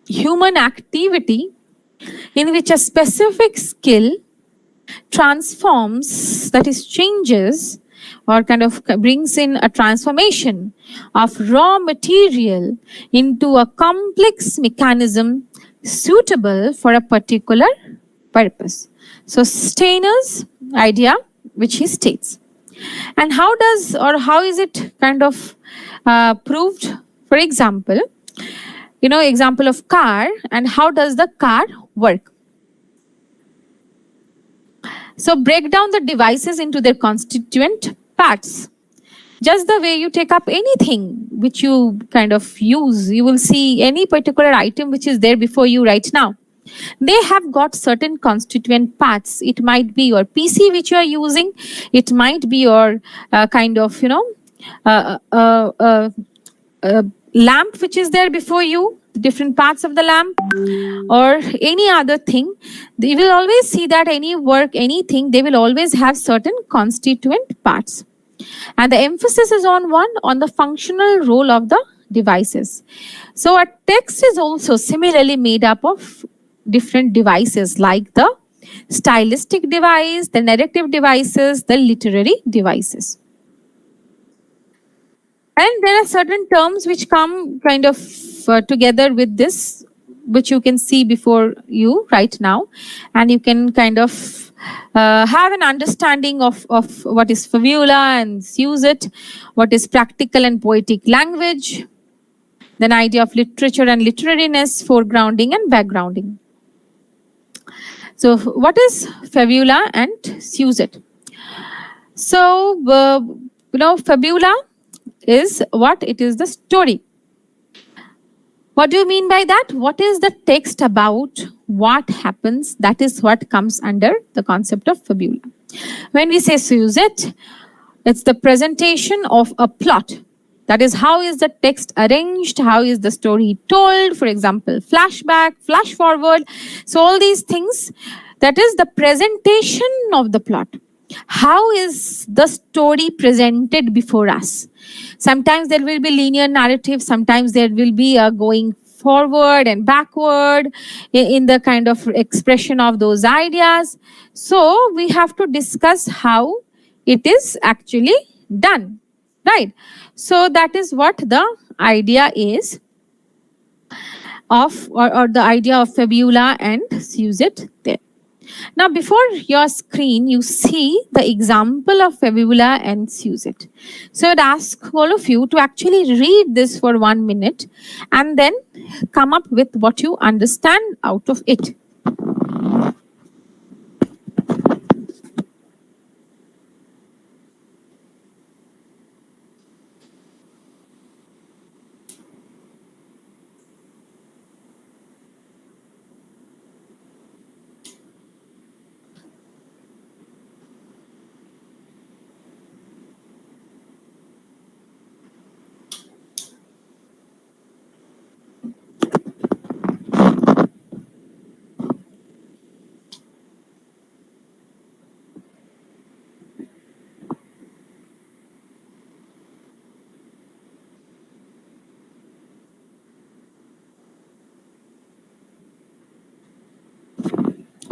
human activity in which a specific skill transforms, that is, changes or kind of brings in a transformation of raw material into a complex mechanism suitable for a particular purpose. So, Steiner's idea, which he states. And how does or how is it kind of proved? For example, example of car, and how does the car work? So break down the devices into their constituent parts. Just the way you take up anything which you kind of use, you will see any particular item which is there before you right now. They have got certain constituent parts. It might be your PC which you are using. It might be your kind of, lamp which is there before you, different parts of the lamp, or any other thing. You will always see that any work, anything, they will always have certain constituent parts. And the emphasis is on the functional role of the devices. So a text is also similarly made up of different devices like the stylistic device, the narrative devices, the literary devices. And there are certain terms which come kind of together with this, which you can see before you right now. And you can kind of have an understanding of what is fabula and use it, what is practical and poetic language, then idea of literature and literariness, foregrounding and backgrounding. So what is fabula and use it? So, fabula is what? It is the story. What do you mean by that? What is the text about? What happens? That is what comes under the concept of fabula. When we say sujet, it's the presentation of a plot. That is, how is the text arranged? How is the story told? For example, flashback, flash forward. So all these things, that is the presentation of the plot. How is the story presented before us? Sometimes there will be linear narrative. Sometimes there will be a going forward and backward in the kind of expression of those ideas. So we have to discuss how it is actually done, right? So that is what the idea is of, or the idea of fabula and sujet there. Now, before your screen, you see the example of fabula and sujet. So I'd ask all of you to actually read this for 1 minute and then come up with what you understand out of it.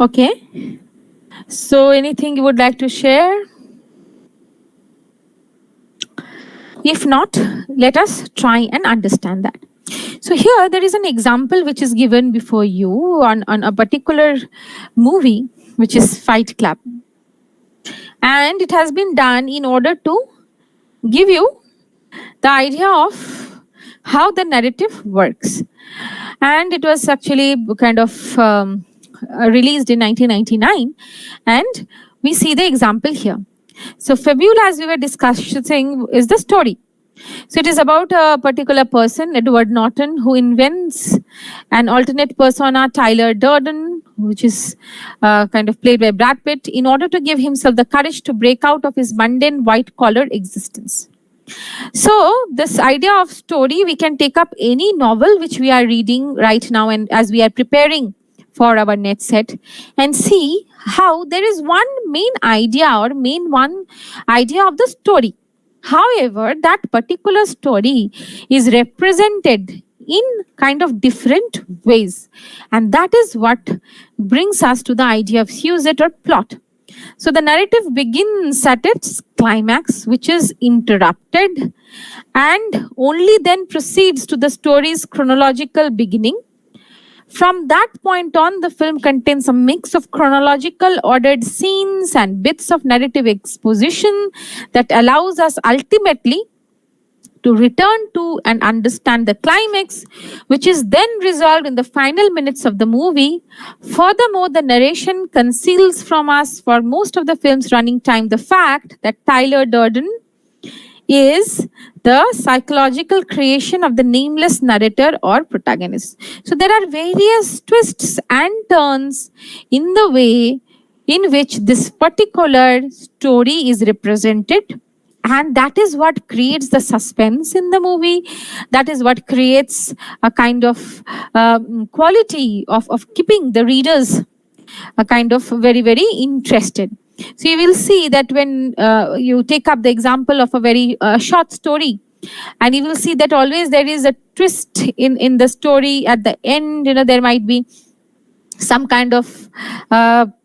Okay. So anything you would like to share? If not, let us try and understand that. So here there is an example which is given before you on a particular movie, which is Fight Club. And it has been done in order to give you the idea of how the narrative works. And it was actually kind of released in 1999. And we see the example here. So fabula, as we were discussing, is the story. So it is about a particular person, Edward Norton, who invents an alternate persona, Tyler Durden, which is kind of played by Brad Pitt, in order to give himself the courage to break out of his mundane white-collar existence. So this idea of story, we can take up any novel which we are reading right now, and as we are preparing for our net set and see how there is one main idea or main one idea of the story. However, that particular story is represented in kind of different ways. And that is what brings us to the idea of sujet or plot. So the narrative begins at its climax, which is interrupted, and only then proceeds to the story's chronological beginning. From that point on, the film contains a mix of chronological ordered scenes and bits of narrative exposition that allows us ultimately to return to and understand the climax, which is then resolved in the final minutes of the movie. Furthermore, the narration conceals from us for most of the film's running time the fact that Tyler Durden is the psychological creation of the nameless narrator or protagonist. So there are various twists and turns in the way in which this particular story is represented. And that is what creates the suspense in the movie. That is what creates a kind of quality of keeping the readers a kind of very, very interested. So you will see that when you take up the example of a very short story, and you will see that always there is a twist in the story at the end. There might be some kind of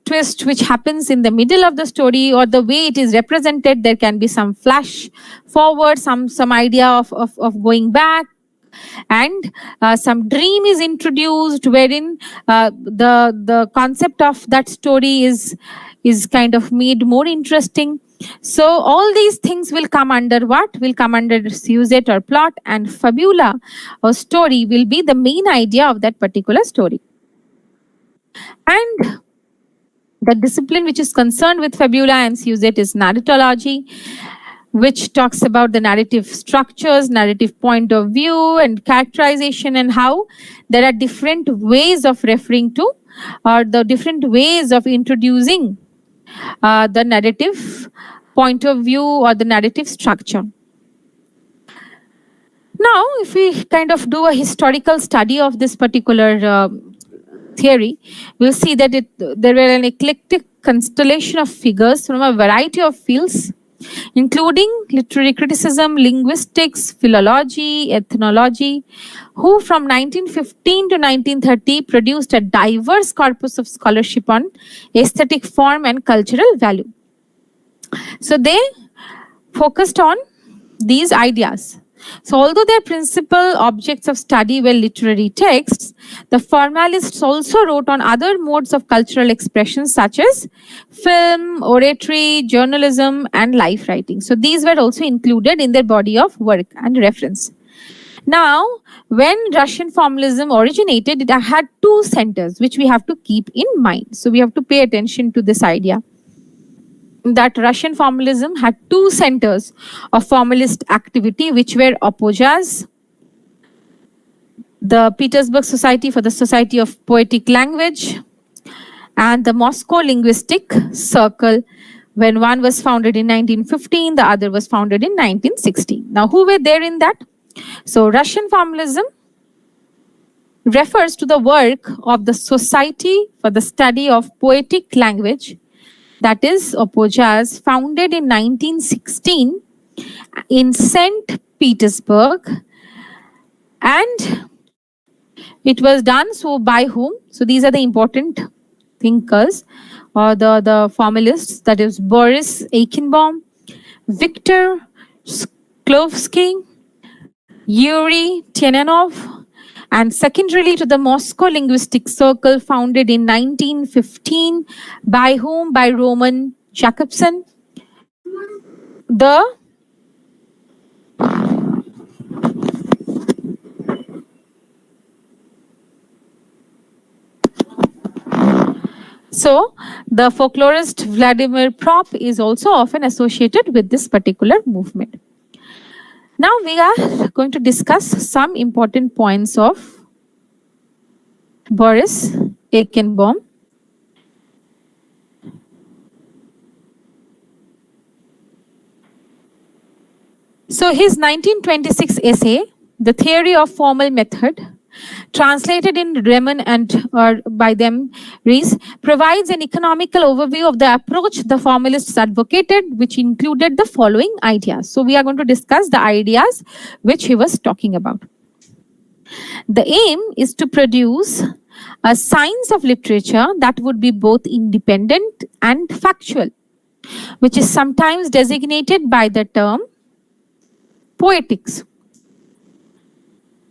twist which happens in the middle of the story, or the way it is represented, there can be some flash forward, some idea of going back, and some dream is introduced wherein the concept of that story is kind of made more interesting. So all these things will come under what? Will come under sujet or plot, and fabula or story will be the main idea of that particular story. And the discipline which is concerned with fabula and sujet is narratology, which talks about the narrative structures, narrative point of view, and characterization, and how there are different ways of referring to, or the different ways of introducing the narrative point of view or the narrative structure. Now, if we kind of do a historical study of this particular theory, we'll see that there were an eclectic constellation of figures from a variety of fields, including literary criticism, linguistics, philology, ethnology, who from 1915 to 1930 produced a diverse corpus of scholarship on aesthetic form and cultural value. So they focused on these ideas. So although their principal objects of study were literary texts, the formalists also wrote on other modes of cultural expression such as film, oratory, journalism, and life writing. So these were also included in their body of work and reference. Now, when Russian formalism originated, it had two centers which we have to keep in mind. So we have to pay attention to this idea that Russian formalism had two centers of formalist activity, which were Opojas, the Petersburg Society for the Society of Poetic Language, and the Moscow Linguistic Circle. When one was founded in 1915, the other was founded in 1916. Now, who were there in that? So, Russian formalism refers to the work of the Society for the Study of Poetic Language, that is Opojas, founded in 1916 in St. Petersburg. And it was done so by whom? So these are the important thinkers or the formalists, that is Boris Eichenbaum, Viktor Shklovsky, Yuri Tenenov, and secondarily to the Moscow Linguistic Circle, founded in 1915 by whom? By Roman Jakobson. So the folklorist Vladimir Prop is also often associated with this particular movement. Now we are going to discuss some important points of Boris Eichenbaum. So his 1926 essay, The Theory of Formal Method, translated in Remen and or by them, Rees, provides an economical overview of the approach the formalists advocated, which included the following ideas. So we are going to discuss the ideas which he was talking about. The aim is to produce a science of literature that would be both independent and factual, which is sometimes designated by the term poetics.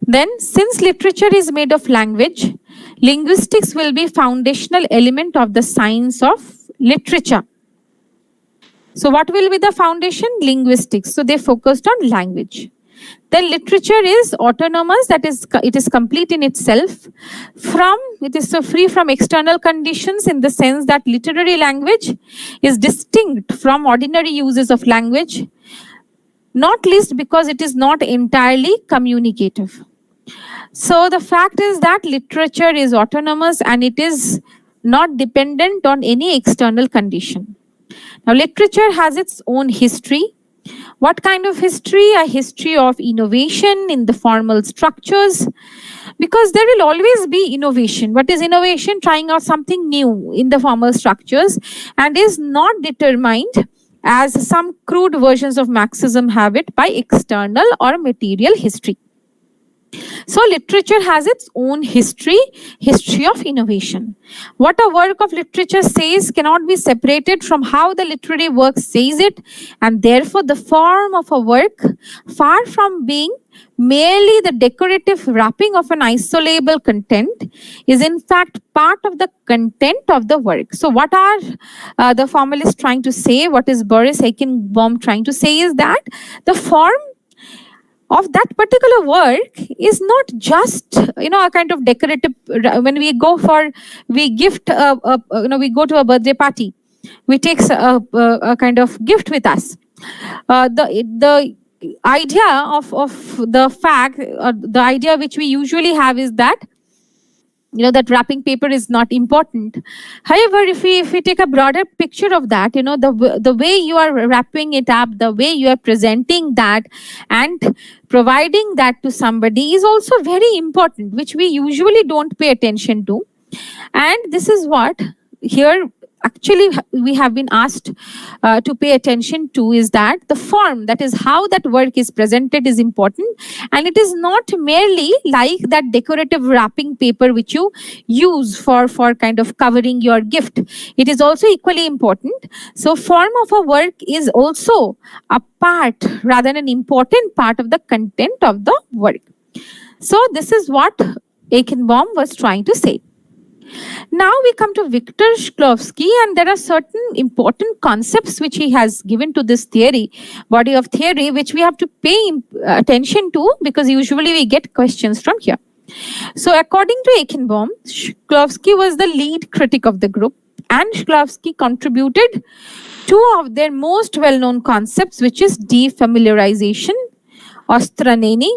Then, since literature is made of language, linguistics will be foundational element of the science of literature. So what will be the foundation? Linguistics. So they focused on language. Then literature is autonomous, that is, it is complete in itself. It is so free from external conditions in the sense that literary language is distinct from ordinary uses of language, not least because it is not entirely communicative. So the fact is that literature is autonomous and it is not dependent on any external condition. Now, literature has its own history. What kind of history? A history of innovation in the formal structures, because there will always be innovation. What is innovation? Trying out something new in the formal structures, and is not determined, as some crude versions of Marxism have it, by external or material history. So literature has its own history of innovation. What a work of literature says cannot be separated from how the literary work says it, and therefore the form of a work, far from being merely the decorative wrapping of an isolable content, is in fact part of the content of the work. So what are the formalists trying to say? What is Boris Eichenbaum trying to say is that the form of that particular work is not just a kind of decorative. When we go we go to a birthday party, we take a kind of gift with us. The idea of the fact, the idea which we usually have is that that wrapping paper is not important. However, if we take a broader picture of that, the way you are wrapping it up, the way you are presenting that and providing that to somebody is also very important, which we usually don't pay attention to. And this is what here actually we have been asked to pay attention to, is that the form, that is how that work is presented, is important, and it is not merely like that decorative wrapping paper which you use for kind of covering your gift. It is also equally important. So form of a work is also a part, rather an important part of the content of the work. So this is what Eichenbaum was trying to say. Now we come to Viktor Shklovsky, and there are certain important concepts which he has given to this theory, body of theory, which we have to pay attention to, because usually we get questions from here. So according to Eichenbaum, Shklovsky was the lead critic of the group, and Shklovsky contributed two of their most well-known concepts, which is defamiliarization, ostranenie,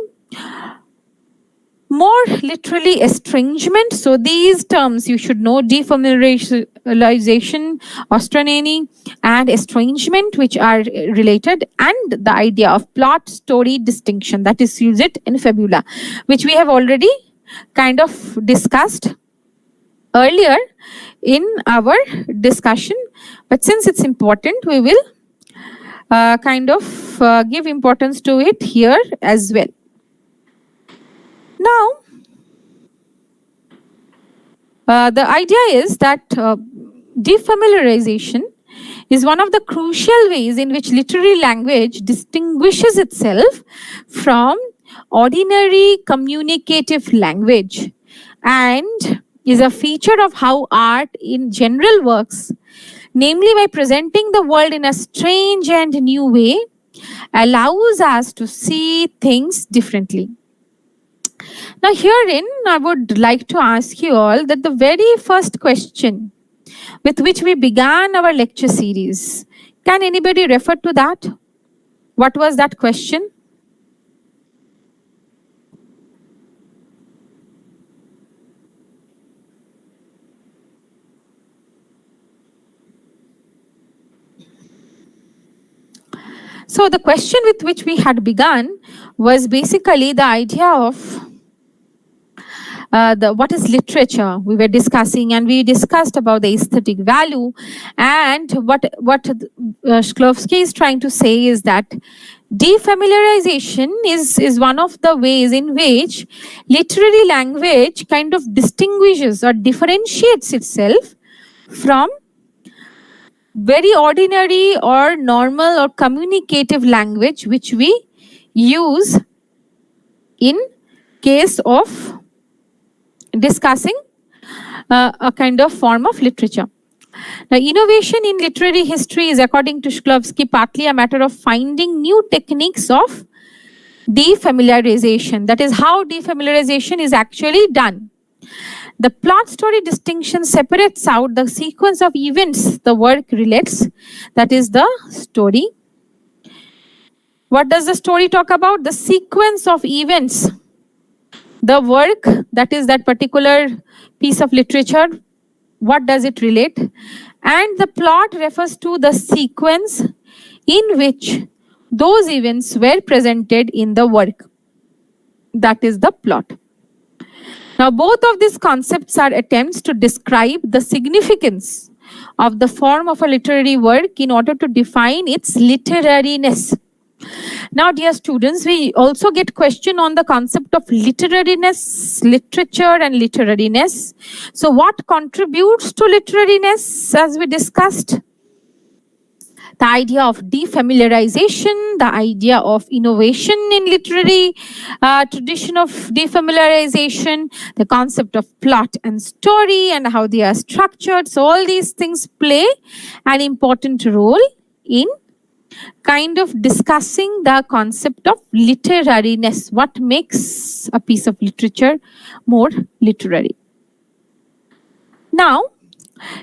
more literally estrangement. So these terms you should know: defamiliarization, ostranenie, and estrangement, which are related, and the idea of plot story distinction, that is used in fabula, which we have already kind of discussed earlier in our discussion. But since it's important, we will kind of give importance to it here as well. Now, the idea is that defamiliarization is one of the crucial ways in which literary language distinguishes itself from ordinary communicative language, and is a feature of how art in general works, namely by presenting the world in a strange and new way, allows us to see things differently. Now herein, I would like to ask you all that the very first question with which we began our lecture series, can anybody refer to that? What was that question? So the question with which we had begun was basically the idea of what is literature we were discussing, and we discussed about the aesthetic value. And what Shklovsky is trying to say is that defamiliarization is one of the ways in which literary language kind of distinguishes or differentiates itself from very ordinary or normal or communicative language which we use in case of discussing a kind of form of literature. Now, innovation in literary history is, according to Shklovsky, partly a matter of finding new techniques of defamiliarization. That is how defamiliarization is actually done. The plot story distinction separates out the sequence of events the work relates, that is the story. What does the story talk about? The sequence of events. The work, that is that particular piece of literature, what does it relate? And the plot refers to the sequence in which those events were presented in the work. That is the plot. Now, both of these concepts are attempts to describe the significance of the form of a literary work in order to define its literariness. Now, dear students, we also get question on the concept of literariness, literature and literariness. So what contributes to literariness, as we discussed? The idea of defamiliarization, the idea of innovation in literary tradition of defamiliarization, the concept of plot and story and how they are structured. So all these things play an important role in kind of discussing the concept of literariness, what makes a piece of literature more literary. Now,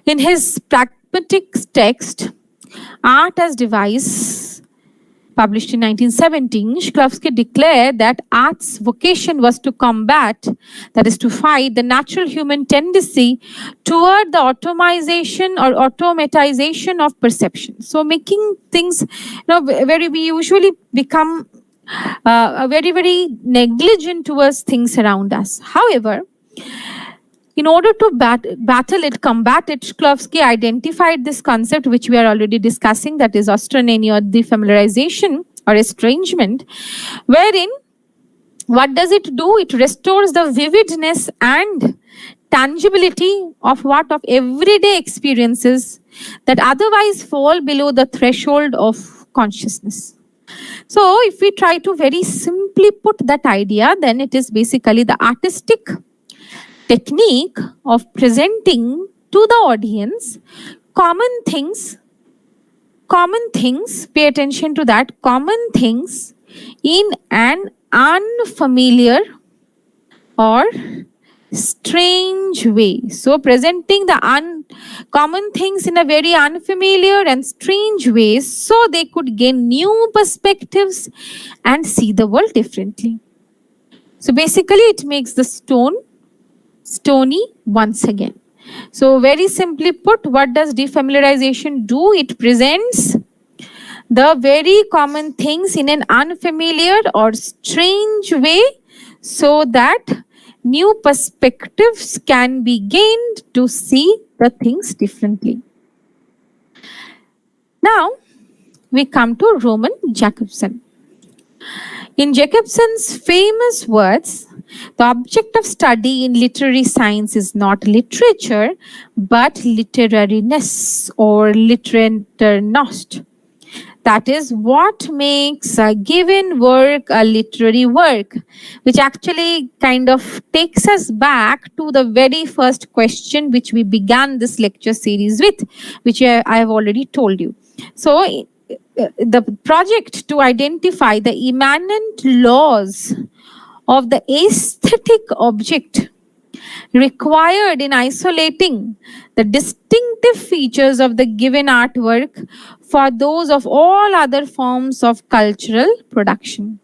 in his pragmatic text, Art as Device, published in 1917, Shklovsky declared that art's vocation was to combat, that is to fight, the natural human tendency toward the automation or automatization of perception. So making things, very, we usually become very negligent towards things around us. However, in order to battle it, combat it, Shklovsky identified this concept which we are already discussing, that is ostraneity or defamiliarization or estrangement, wherein what does it do? It restores the vividness and tangibility of everyday experiences that otherwise fall below the threshold of consciousness. So if we try to very simply put that idea, then it is basically the artistic technique of presenting to the audience common things, pay attention to that, common things in an unfamiliar or strange way. So presenting the common things in a very unfamiliar and strange way so they could gain new perspectives and see the world differently. So basically it makes the stony once again. So very simply put, what does defamiliarization do? It presents the very common things in an unfamiliar or strange way so that new perspectives can be gained to see the things differently. Now, we come to Roman Jakobson. In Jakobson's famous words, the object of study in literary science is not literature, but literariness or literaturnost. That is what makes a given work a literary work, which actually kind of takes us back to the very first question which we began this lecture series with, which I have already told you. So, the project to identify the immanent laws of the aesthetic object required in isolating the distinctive features of the given artwork for those of all other forms of cultural production.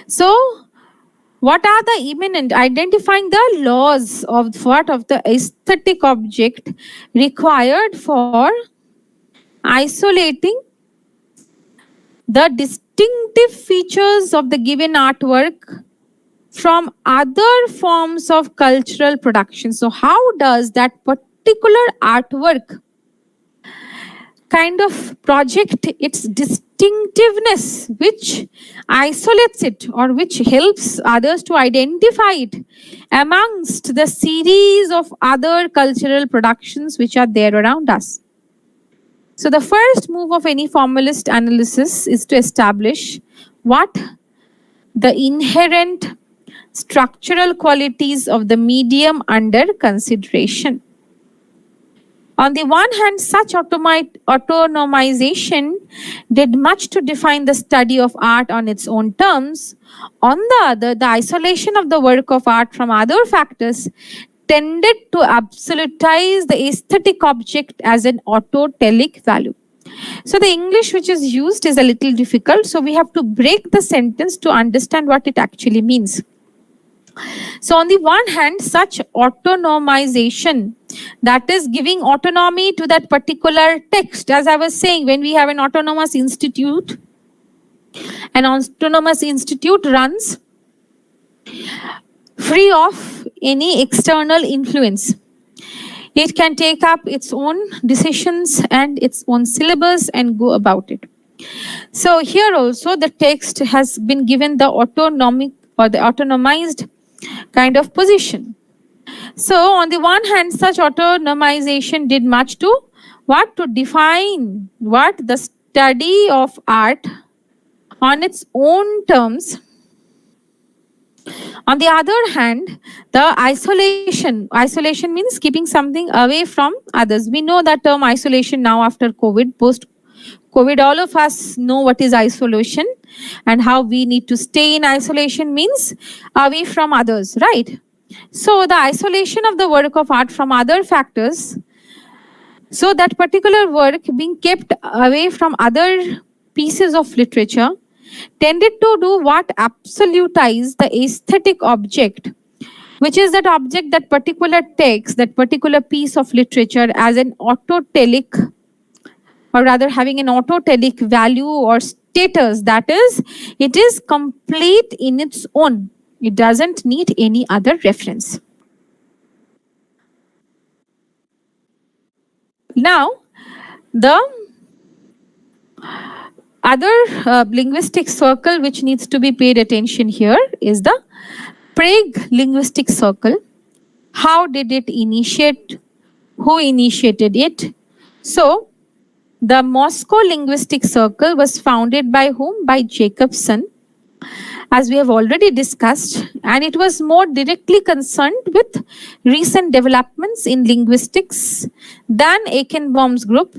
So, what are the immanent? Identifying the laws of the aesthetic object required for isolating the distinctive features of the given artwork from other forms of cultural production. So how does that particular artwork kind of project its distinctiveness, which isolates it or which helps others to identify it amongst the series of other cultural productions which are there around us? So the first move of any formalist analysis is to establish what the inherent structural qualities of the medium under consideration. On the one hand, such autonomization did much to define the study of art on its own terms. On the other, the isolation of the work of art from other factors tended to absolutize the aesthetic object as an autotelic value. So the English which is used is a little difficult, so we have to break the sentence to understand what it actually means. So on the one hand, such autonomization, that is giving autonomy to that particular text, as I was saying, when we have an autonomous institute runs free of any external influence. It can take up its own decisions and its own syllabus and go about it. So here also the text has been given the autonomic or the autonomized kind of position. So on the one hand, such autonomization did much to what? To define what? The study of art on its own terms. On the other hand, the isolation means keeping something away from others. We know that term isolation now after COVID, post-COVID, all of us know what is isolation and how we need to stay in isolation means away from others, right? So the isolation of the work of art from other factors, so that particular work being kept away from other pieces of literature, tended to do what? Absolutize the aesthetic object, which is that object, that particular text, that particular piece of literature as an autotelic, or rather having an autotelic value or status, that is, it is complete in its own. It doesn't need any other reference. Now, the other linguistic circle which needs to be paid attention here is the Prague linguistic circle. How did it initiate? Who initiated it? So, the Moscow linguistic circle was founded by whom? By Jacobson, as we have already discussed, and it was more directly concerned with recent developments in linguistics than Eichenbaum's group.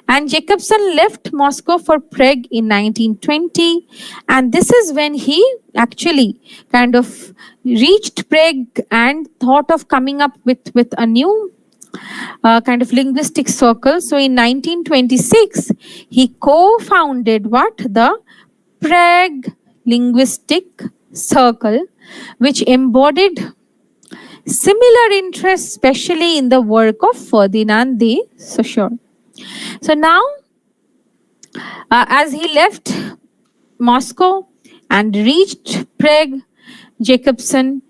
And Jacobson left Moscow for Prague in 1920, and this is when he actually kind of reached Prague and thought of coming up with a new kind of linguistic circle. So in 1926, he co-founded what? The Prague linguistic circle, which embodied similar interests, especially in the work of Ferdinand de Saussure. So now, as he left Moscow and reached Prague, Jacobson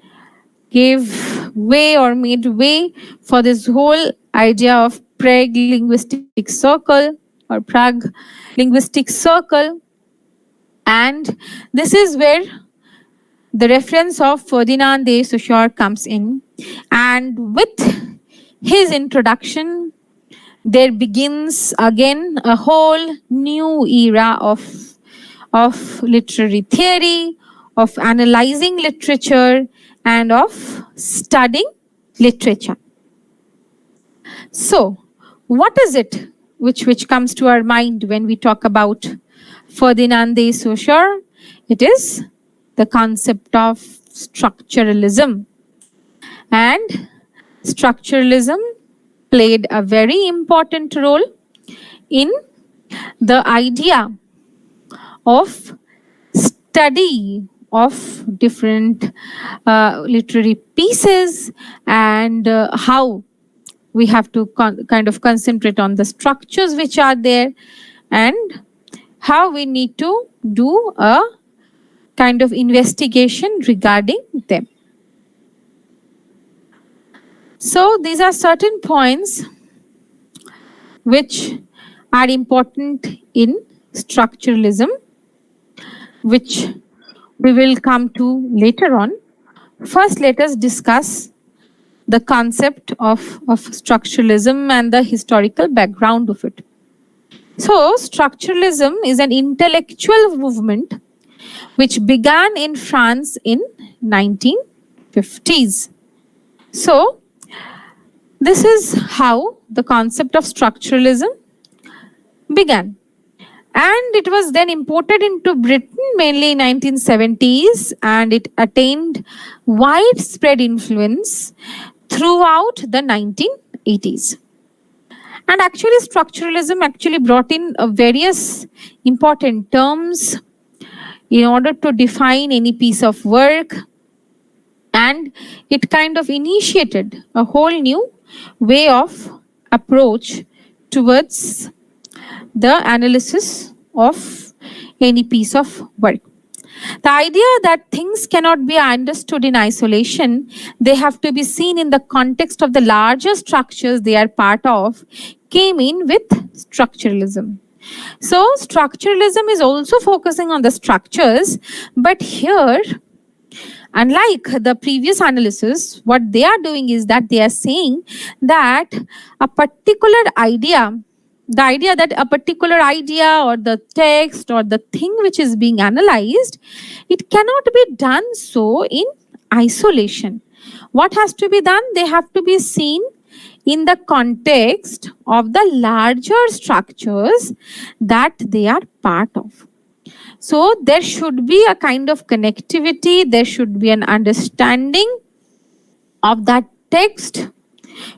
gave way or made way for this whole idea of Prague linguistic circle or Prague linguistic circle. And this is where the reference of Ferdinand de Saussure comes in. And with his introduction, there begins again a whole new era of literary theory, of analyzing literature, and of studying literature. So, what is it which comes to our mind when we talk about Ferdinand de Saussure? It is the concept of structuralism. And structuralism played a very important role in the idea of study of different literary pieces and how we have to kind of concentrate on the structures which are there and how we need to do a kind of investigation regarding them. So these are certain points which are important in structuralism, which we will come to later on. First, let us discuss the concept of structuralism and the historical background of it. So, structuralism is an intellectual movement which began in France in 1950s. So, this is how the concept of structuralism began. And it was then imported into Britain mainly in 1970s, and it attained widespread influence throughout the 1980s. And actually, structuralism actually brought in various important terms in order to define any piece of work, and it kind of initiated a whole new way of approach towards the analysis of any piece of work. The idea that things cannot be understood in isolation, they have to be seen in the context of the larger structures they are part of, came in with structuralism. So, structuralism is also focusing on the structures, but here, unlike the previous analysis, what they are doing is that they are saying that a particular idea, the idea that a particular idea or the text or the thing which is being analyzed, it cannot be done so in isolation. What has to be done? They have to be seen in the context of the larger structures that they are part of. So there should be a kind of connectivity, there should be an understanding of that text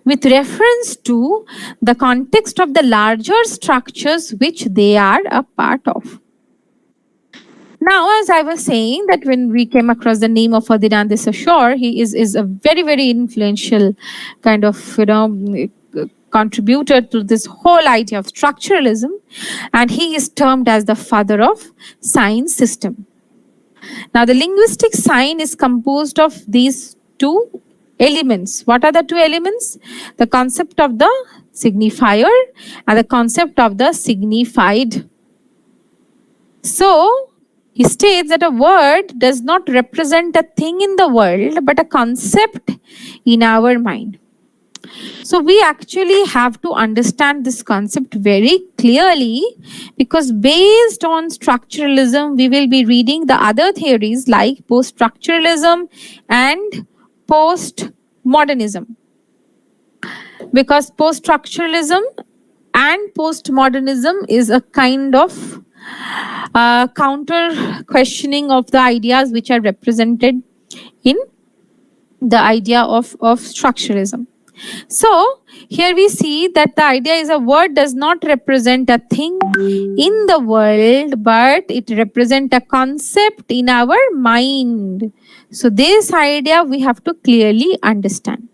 with reference to the context of the larger structures which they are a part of. Now, as I was saying, that when we came across the name of Ferdinand de Saussure, he is a very, very influential kind of, contributor to this whole idea of structuralism, and he is termed as the father of sign system. Now, the linguistic sign is composed of these two elements. What are the two elements? The concept of the signifier and the concept of the signified. So, he states that a word does not represent a thing in the world, but a concept in our mind. So we actually have to understand this concept very clearly, because based on structuralism, we will be reading the other theories like post-structuralism and post-modernism. Because post-structuralism and post-modernism is a kind of counter questioning of the ideas which are represented in the idea of structuralism. So here we see that the idea is a word does not represent a thing in the world, but it represents a concept in our mind. So this idea we have to clearly understand.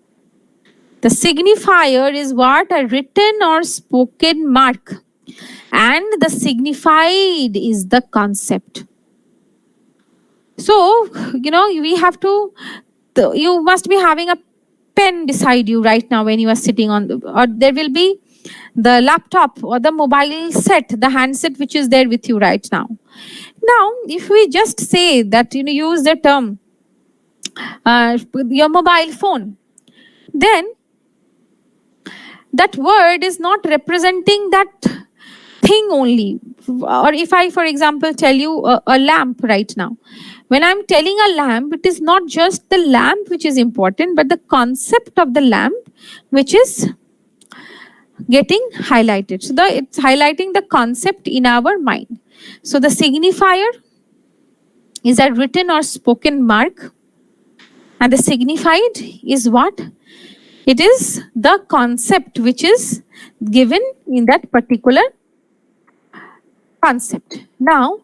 The signifier is what? A written or spoken mark. And the signified is the concept. So, we have to, you must be having a pen beside you right now when you are sitting on, or there will be the laptop or the mobile set, the handset which is there with you right now. Now, if we just say that, use the term, your mobile phone, then that word is not representing that thing only. Or if I, for example, tell you a lamp right now, when I'm telling a lamp, it is not just the lamp which is important, but the concept of the lamp which is getting highlighted. So it's highlighting the concept in our mind. So the signifier is a written or spoken mark, and the signified is what? It is the concept which is given in that particular concept. Now,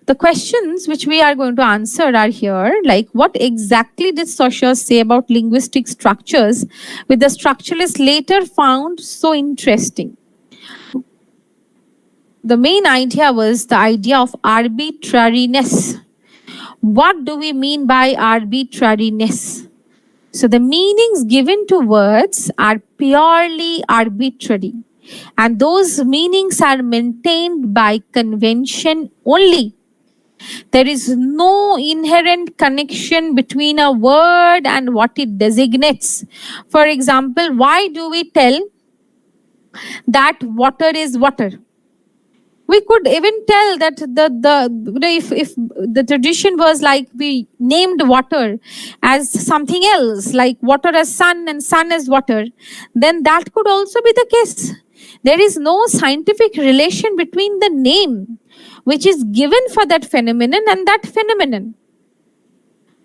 the questions which we are going to answer are here, like what exactly did Saussure say about linguistic structures, which the structuralists later found so interesting? The main idea was the idea of arbitrariness. What do we mean by arbitrariness? So the meanings given to words are purely arbitrary, and those meanings are maintained by convention only. There is no inherent connection between a word and what it designates. For example, why do we tell that water is water? We could even tell that if the tradition was like we named water as something else, like water as sun and sun as water, then that could also be the case. There is no scientific relation between the name which is given for that phenomenon and that phenomenon.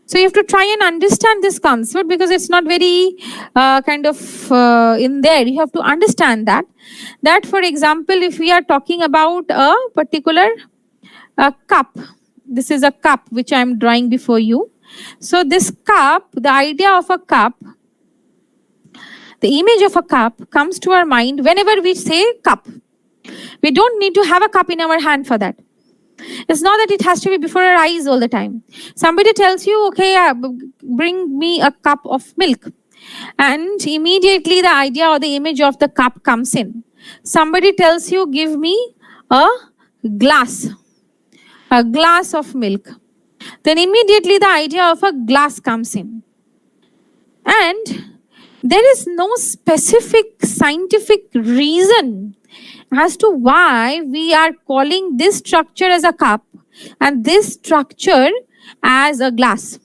So you have to try and understand this concept, because it's not very in there. You have to understand that for example, if we are talking about a particular cup, this is a cup which I am drawing before you. So this cup, the idea of a cup, the image of a cup comes to our mind whenever we say cup. We don't need to have a cup in our hand for that. It's not that it has to be before our eyes all the time. Somebody tells you, okay, bring me a cup of milk. And immediately the idea or the image of the cup comes in. Somebody tells you, give me a glass of milk. Then immediately the idea of a glass comes in. And there is no specific scientific reason as to why we are calling this structure as a cup and this structure as a glass.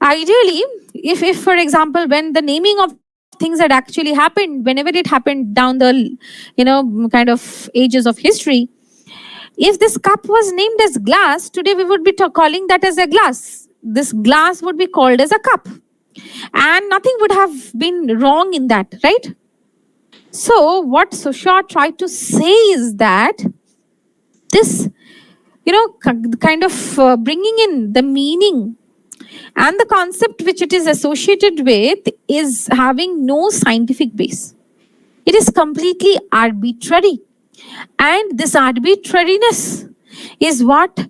Ideally, if for example, when the naming of things had actually happened, whenever it happened down the kind of ages of history, if this cup was named as glass, today we would be calling that as a glass. This glass would be called as a cup, and nothing would have been wrong in that, right? So what Sushant tried to say is that this, kind of bringing in the meaning and the concept which it is associated with is having no scientific base. It is completely arbitrary. And this arbitrariness is what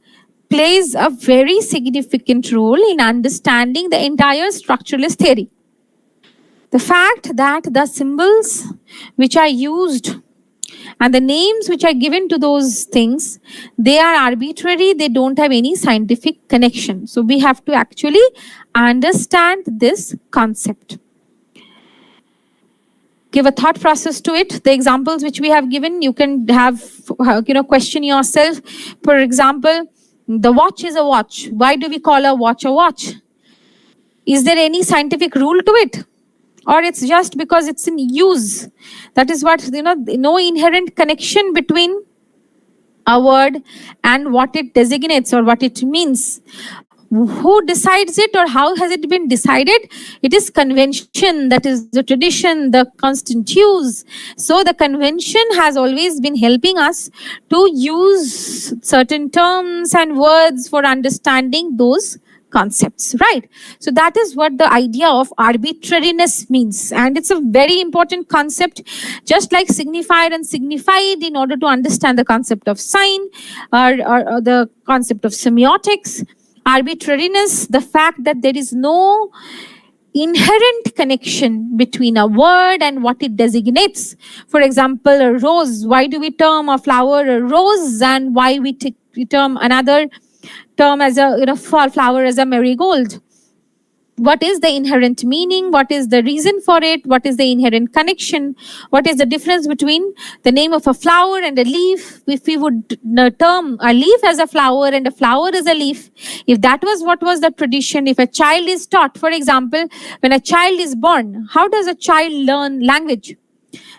plays a very significant role in understanding the entire structuralist theory. The fact that the symbols which are used and the names which are given to those things, they are arbitrary, they don't have any scientific connection. So we have to actually understand this concept. Give a thought process to it. The examples which we have given, you can have, question yourself. For example, the watch is a watch. Why do we call a watch a watch? Is there any scientific rule to it? Or it's just because it's in use? That is what, no inherent connection between a word and what it designates or what it means. Who decides it or how has it been decided? It is convention, that is the tradition, the constant use. So the convention has always been helping us to use certain terms and words for understanding those concepts, right? So that is what the idea of arbitrariness means, and it's a very important concept, just like signifier and signified, in order to understand the concept of sign or the concept of semiotics. Arbitrariness, the fact that there is no inherent connection between a word and what it designates. For example, a rose. Why do we term a flower a rose, and why we term another term as a flower as a marigold? What is the inherent meaning? What is the reason for it? What is the inherent connection? What is the difference between the name of a flower and a leaf? If we would term a leaf as a flower and a flower as a leaf, if that was what was the tradition, if a child is taught, for example, when a child is born, how does a child learn language?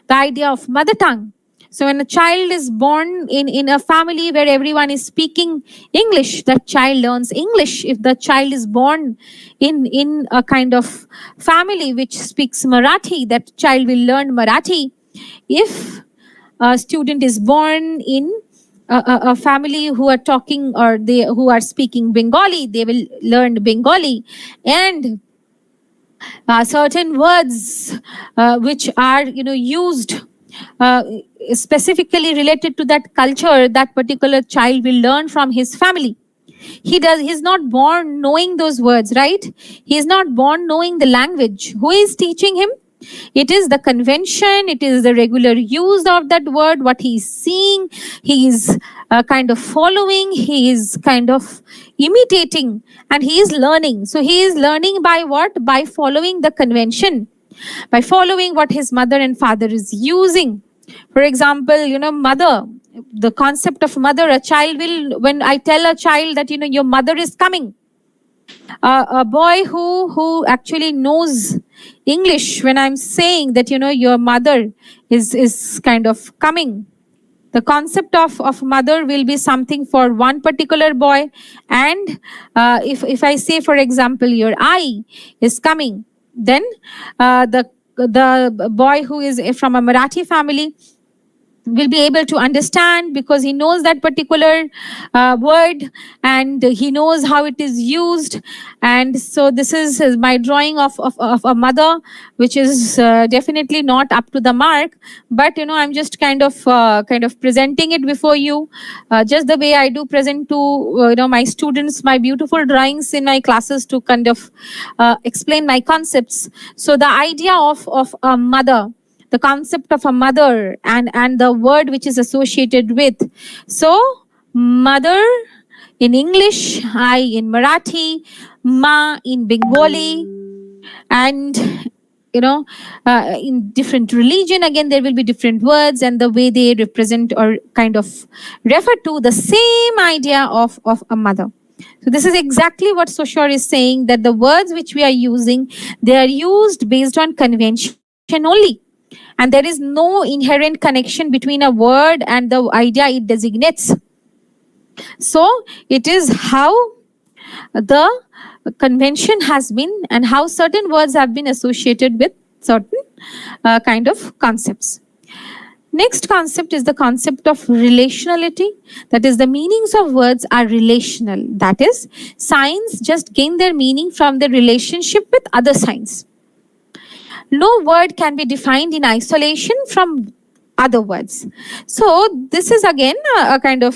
The idea of mother tongue. So when a child is born in a family where everyone is speaking English, that child learns English. If the child is born in a kind of family which speaks Marathi, that child will learn Marathi. If a student is born in a family who are talking or who are speaking Bengali, they will learn Bengali. And certain words which are used specifically related to that culture, that particular child will learn from his family. He's not born knowing those words, right? He is not born knowing the language. Who is teaching him? It is the convention, it is the regular use of that word, what he is seeing, he is kind of following, he is kind of imitating, and he is learning. So he is learning by what? By following the convention, by following what his mother and father is using. For example, mother, the concept of mother, a child will, when I tell a child that, your mother is coming, a boy who actually knows English, when I'm saying that, your mother is kind of coming, the concept of mother will be something for one particular boy. And if I say, for example, your eye is coming, then the boy who is from a Marathi family will be able to understand, because he knows that particular word, and he knows how it is used. And so this is my drawing of a mother, which is definitely not up to the mark, but I'm just kind of presenting it before you, just the way I do present to my students my beautiful drawings in my classes, to kind of explain my concepts. So the idea of a mother, the concept of a mother, and the word which is associated with. So mother in English, I in Marathi, ma in Bengali, and in different religion, again there will be different words, and the way they represent or kind of refer to the same idea of a mother. So this is exactly what Saussure is saying, that the words which we are using, they are used based on convention only. And there is no inherent connection between a word and the idea it designates. So it is how the convention has been, and how certain words have been associated with certain kind of concepts. Next concept is the concept of relationality. That is, the meanings of words are relational. That is, signs just gain their meaning from their relationship with other signs. No word can be defined in isolation from other words. So this is again a kind of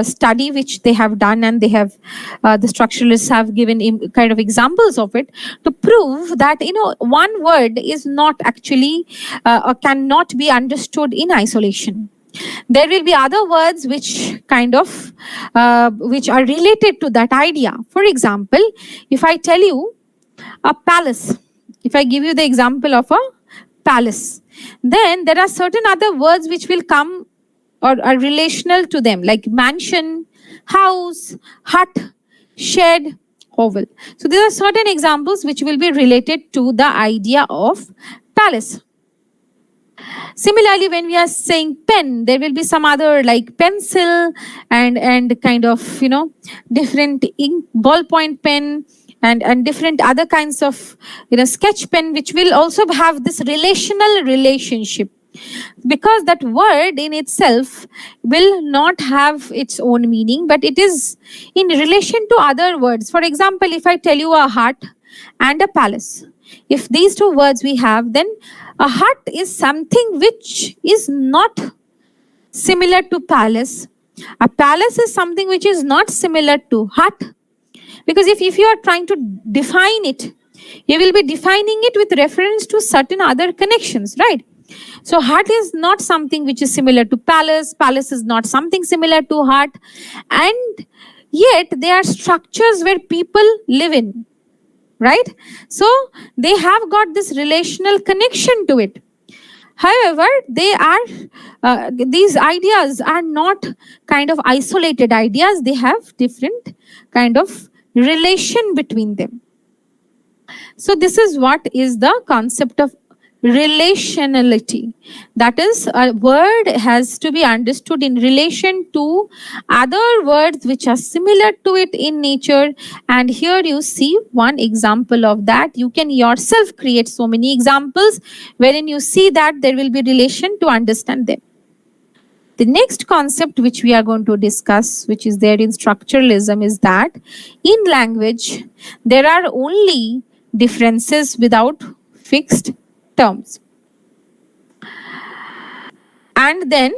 study which they have done, and they have the structuralists have given kind of examples of it, to prove that one word is not actually or cannot be understood in isolation. There will be other words which kind of which are related to that idea. For example, if I tell you a palace, if I give you the example of a palace, then there are certain other words which will come or are relational to them, like mansion, house, hut, shed, oval. So there are certain examples which will be related to the idea of palace. Similarly, when we are saying pen, there will be some other like pencil and kind of different ink, ballpoint pen, and different other kinds of sketch pen, which will also have this relational relationship, because that word in itself will not have its own meaning, but it is in relation to other words. For example, if I tell you a hut and a palace, if these two words we have, then a hut is something which is not similar to palace. A palace is something which is not similar to hut. Because if you are trying to define it, you will be defining it with reference to certain other connections, right? So hut is not something which is similar to palace. Palace is not something similar to hut. And yet they are structures where people live in, right? So they have got this relational connection to it. However, these ideas are not kind of isolated ideas. They have different kind of relation between them. So this is what is the concept of relationality. That is, a word has to be understood in relation to other words which are similar to it in nature. And here you see one example of that. You can yourself create so many examples wherein you see that there will be relation to understand them. The next concept which we are going to discuss, which is there in structuralism, is that in language, there are only differences without fixed terms. And then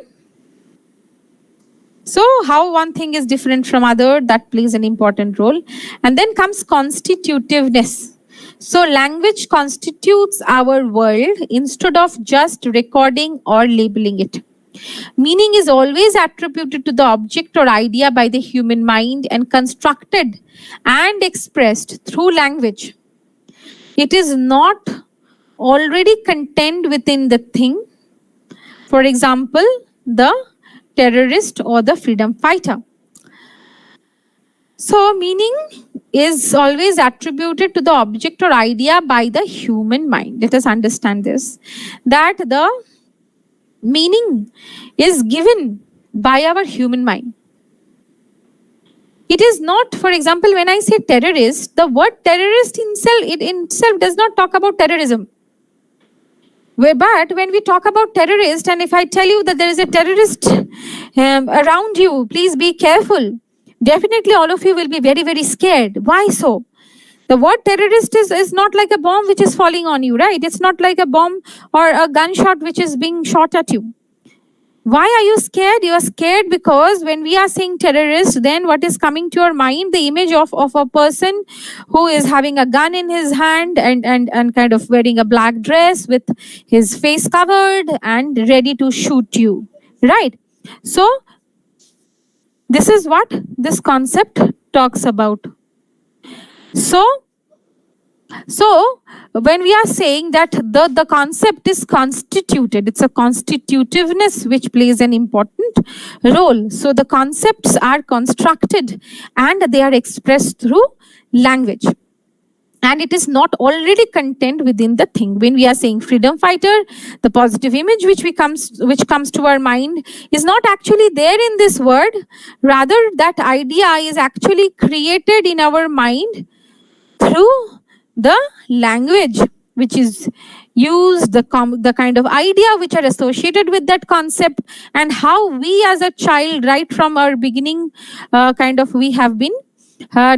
So how one thing is different from other, that plays an important role. And then comes constitutiveness. So language constitutes our world instead of just recording or labeling it. Meaning is always attributed to the object or idea by the human mind and constructed and expressed through language. It is not already contained within the thing. For example, the terrorist or the freedom fighter. So meaning is always attributed to the object or idea by the human mind. Let us understand this, that the meaning is given by our human mind. It is not, for example, when I say terrorist, the word terrorist itself does not talk about terrorism. But when we talk about terrorist, and if I tell you that there is a terrorist around you, please be careful. Definitely all of you will be very, very scared. Why so? The word terrorist is not like a bomb which is falling on you, right? It's not like a bomb or a gunshot which is being shot at you. Why are you scared? You are scared because when we are saying terrorist, then what is coming to your mind? The image of a person who is having a gun in his hand and kind of wearing a black dress with his face covered and ready to shoot you, right? So this is what this concept talks about. So when we are saying that the concept is constituted, it's a constitutiveness which plays an important role. So the concepts are constructed and they are expressed through language. And it is not already contained within the thing. When we are saying freedom fighter, the positive image which comes to our mind is not actually there in this word. Rather, that idea is actually created in our mind through the language which is used, the kind of idea which are associated with that concept, and how we as a child, right from our beginning, we have been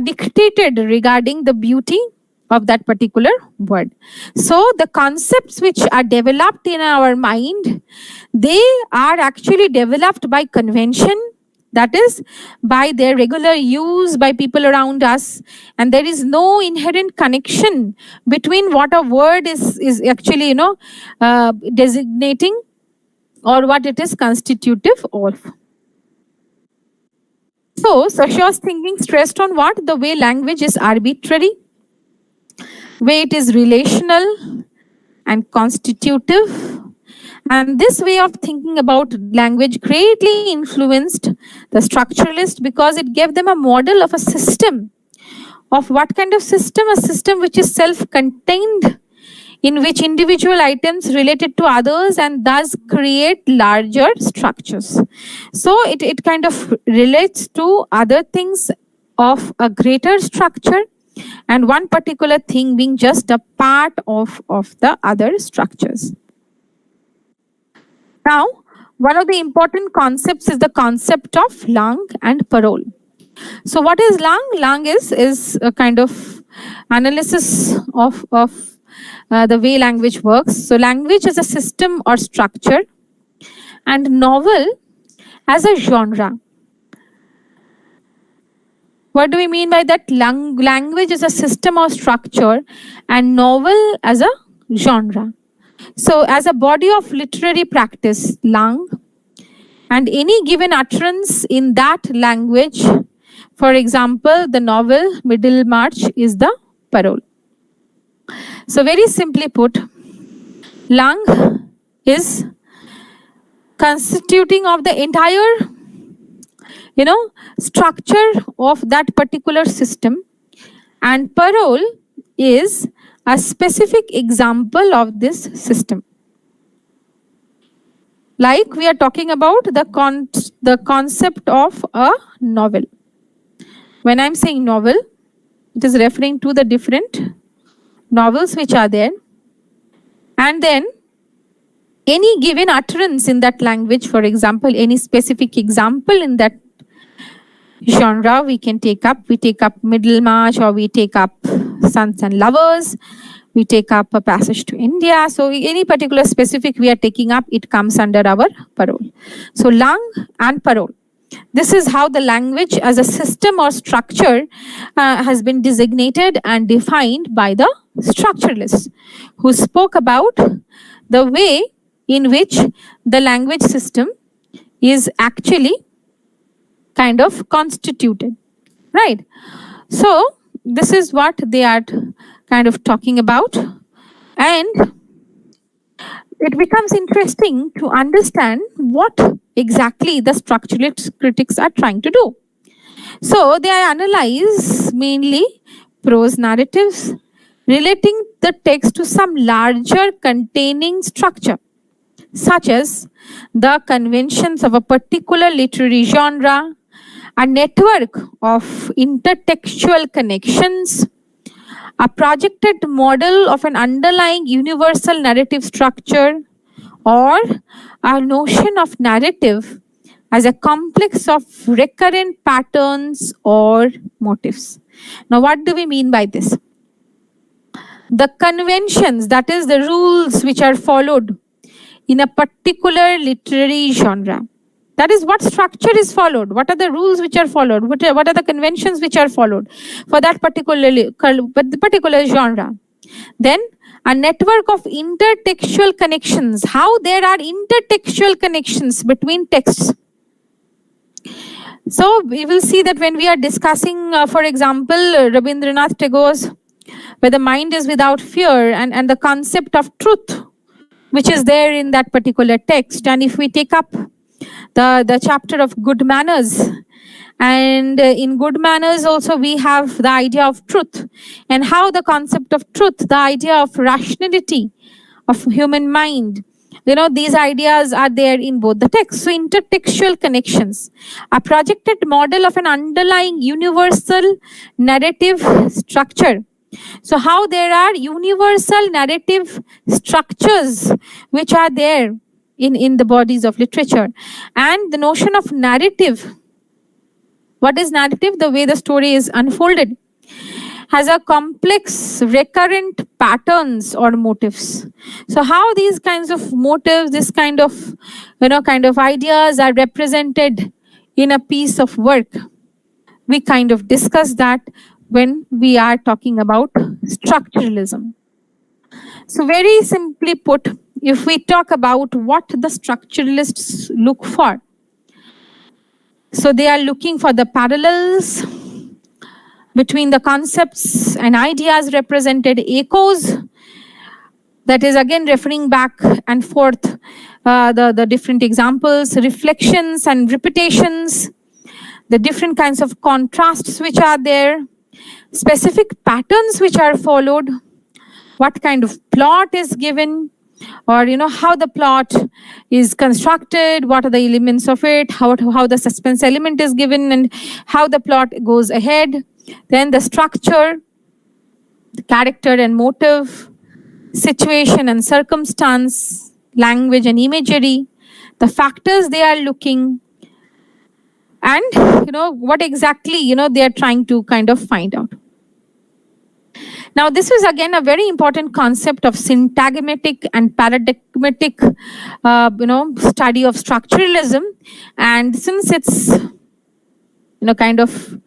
dictated regarding the beauty of that particular word. So the concepts which are developed in our mind, they are actually developed by convention, that is by their regular use by people around us, and there is no inherent connection between what a word is actually designating or what it is constitutive of. So Saussures thinking stressed on what? The way language is arbitrary, way it is relational and constitutive. And this way of thinking about language greatly influenced the structuralists because it gave them a model of a system. Of what kind of system? A system which is self-contained, in which individual items related to others and thus create larger structures. So it kind of relates to other things of a greater structure, and one particular thing being just a part of the other structures. Now, one of the important concepts is the concept of langue and parole. So what is langue? Langue is a kind of analysis of the way language works. So language is a system or structure, and novel as a genre. What do we mean by that? Language is a system or structure and novel as a genre. So as a body of literary practice, langue, and any given utterance in that language, for example, the novel Middlemarch is the parole. So very simply put, langue is constituting of the entire structure of that particular system, and parole is a specific example of this system. Like we are talking about the concept of a novel. When I'm saying novel, it is referring to the different novels which are there, and then any given utterance in that language, for example, any specific example in that genre we can take up. We take up Middlemarch, or we take up Sons and Lovers, we take up A Passage to India. So any particular specific we are taking up, it comes under our parole. So langue and parole. This is how the language as a system or structure has been designated and defined by the structuralists, who spoke about the way in which the language system is actually kind of constituted, right? So this is what they are kind of talking about, and it becomes interesting to understand what exactly the structuralist critics are trying to do. So they analyze mainly prose narratives relating the text to some larger containing structure, such as the conventions of a particular literary genre, a network of intertextual connections, a projected model of an underlying universal narrative structure, or a notion of narrative as a complex of recurrent patterns or motifs. Now, what do we mean by this? The conventions, that is, the rules which are followed in a particular literary genre. That is what structure is followed. What are the rules which are followed? What are the conventions which are followed for that particular genre? Then a network of intertextual connections. How there are intertextual connections between texts. So we will see that when we are discussing, for example, Rabindranath Tagore's Where the Mind is Without Fear, and the concept of truth, which is there in that particular text. And if we take up the chapter of good manners, and in good manners also we have the idea of truth, and how the concept of truth, the idea of rationality of human mind, these ideas are there in both the texts. So intertextual connections, a projected model of an underlying universal narrative structure. So how there are universal narrative structures which are there in the bodies of literature. And the notion of narrative, what is narrative? The way the story is unfolded, has a complex recurrent patterns or motifs. So how these kinds of motives, this kind of ideas are represented in a piece of work, we kind of discuss that when we are talking about structuralism. So very simply put, if we talk about what the structuralists look for, so they are looking for the parallels between the concepts and ideas represented, echoes, that is again referring back and forth the different examples, reflections and repetitions, the different kinds of contrasts which are there, specific patterns which are followed, what kind of plot is given, or how the plot is constructed, what are the elements of it, how the suspense element is given, and how the plot goes ahead. Then the structure, the character and motive, situation and circumstance, language and imagery, the factors they are looking, and what exactly they are trying to kind of find out. Now, this is again a very important concept of syntagmatic and paradigmatic, study of structuralism. And since it's, kind of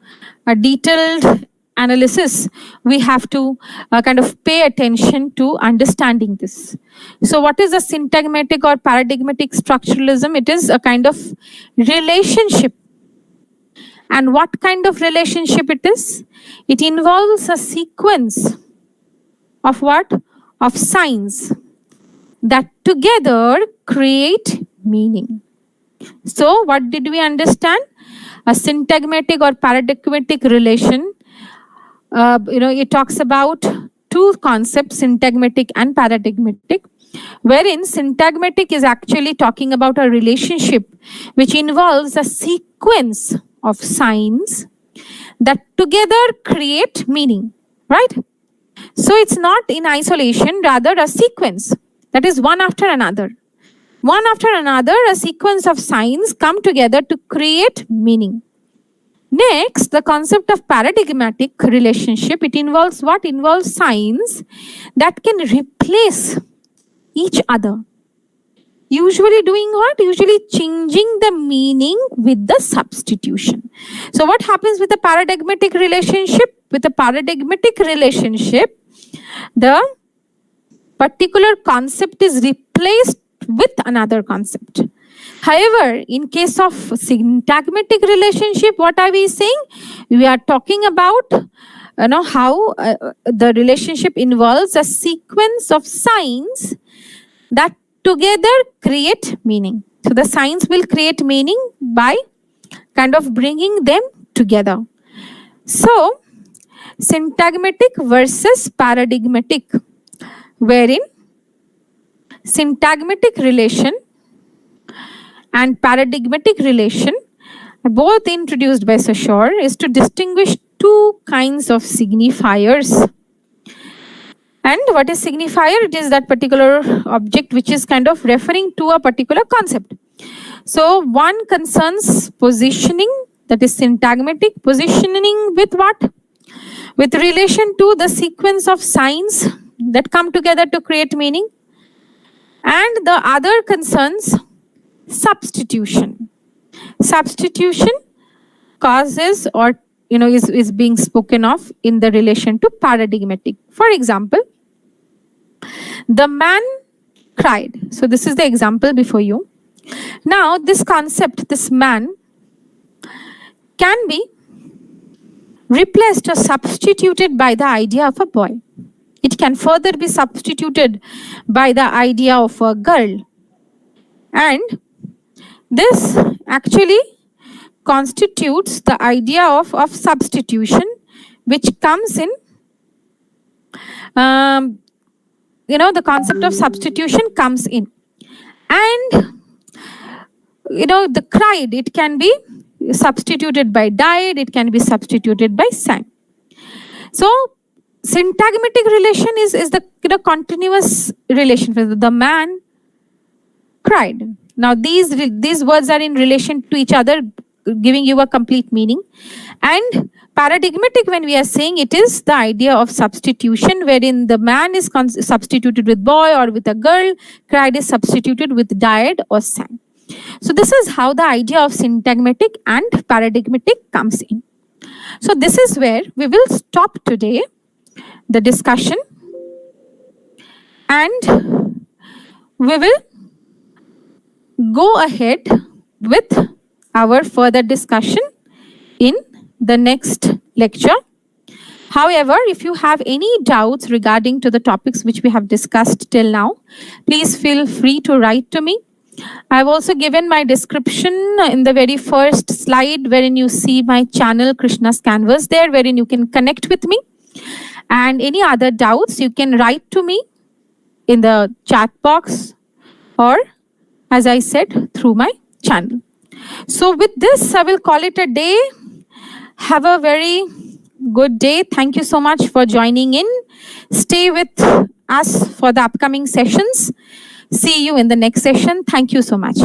a detailed analysis, we have to kind of pay attention to understanding this. So, what is a syntagmatic or paradigmatic structuralism? It is a kind of relationship. And what kind of relationship it is? It involves a sequence of what? Of signs that together create meaning. So what did we understand? A syntagmatic or paradigmatic relation. It talks about two concepts, syntagmatic and paradigmatic, wherein syntagmatic is actually talking about a relationship which involves a sequence of signs that together create meaning, right? So it's not in isolation, rather a sequence, that is one after another. One after another, a sequence of signs come together to create meaning. Next, the concept of paradigmatic relationship, it involves what? Involves signs that can replace each other. Usually doing what? Usually changing the meaning with the substitution. So what happens with a paradigmatic relationship? With a paradigmatic relationship, the particular concept is replaced with another concept. However, in case of syntagmatic relationship, what are we saying? We are talking about how the relationship involves a sequence of signs that together create meaning. So the signs will create meaning by kind of bringing them together. So syntagmatic versus paradigmatic, wherein syntagmatic relation and paradigmatic relation, both introduced by Saussure, is to distinguish two kinds of signifiers. And what is signifier? It is that particular object which is kind of referring to a particular concept. So one concerns positioning, that is syntagmatic positioning with what? With relation to the sequence of signs that come together to create meaning. And the other concerns substitution. Substitution causes or is being spoken of in the relation to paradigmatic. For example, the man cried. So this is the example before you. Now this concept, this man, can be replaced or substituted by the idea of a boy. It can further be substituted by the idea of a girl. And this actually constitutes the idea of substitution, which comes in, the concept of substitution comes in. And, the cried, it can be substituted by died, it can be substituted by sang. So, syntagmatic relation is the continuous relation. The man cried. Now, these words are in relation to each other, giving you a complete meaning. And paradigmatic, when we are saying, it is the idea of substitution, wherein the man is substituted with boy or with a girl, cried is substituted with died or sang. So this is how the idea of syntagmatic and paradigmatic comes in. So this is where we will stop today the discussion, and we will go ahead with our further discussion in the next lecture. However, if you have any doubts regarding to the topics which we have discussed till now, please feel free to write to me. I've also given my description in the very first slide, wherein you see my channel Krishna's Canvas there, wherein you can connect with me. And any other doubts, you can write to me in the chat box, or as I said, through my channel. So with this, I will call it a day. Have a very good day. Thank you so much for joining in. Stay with us for the upcoming sessions. See you in the next session. Thank you so much.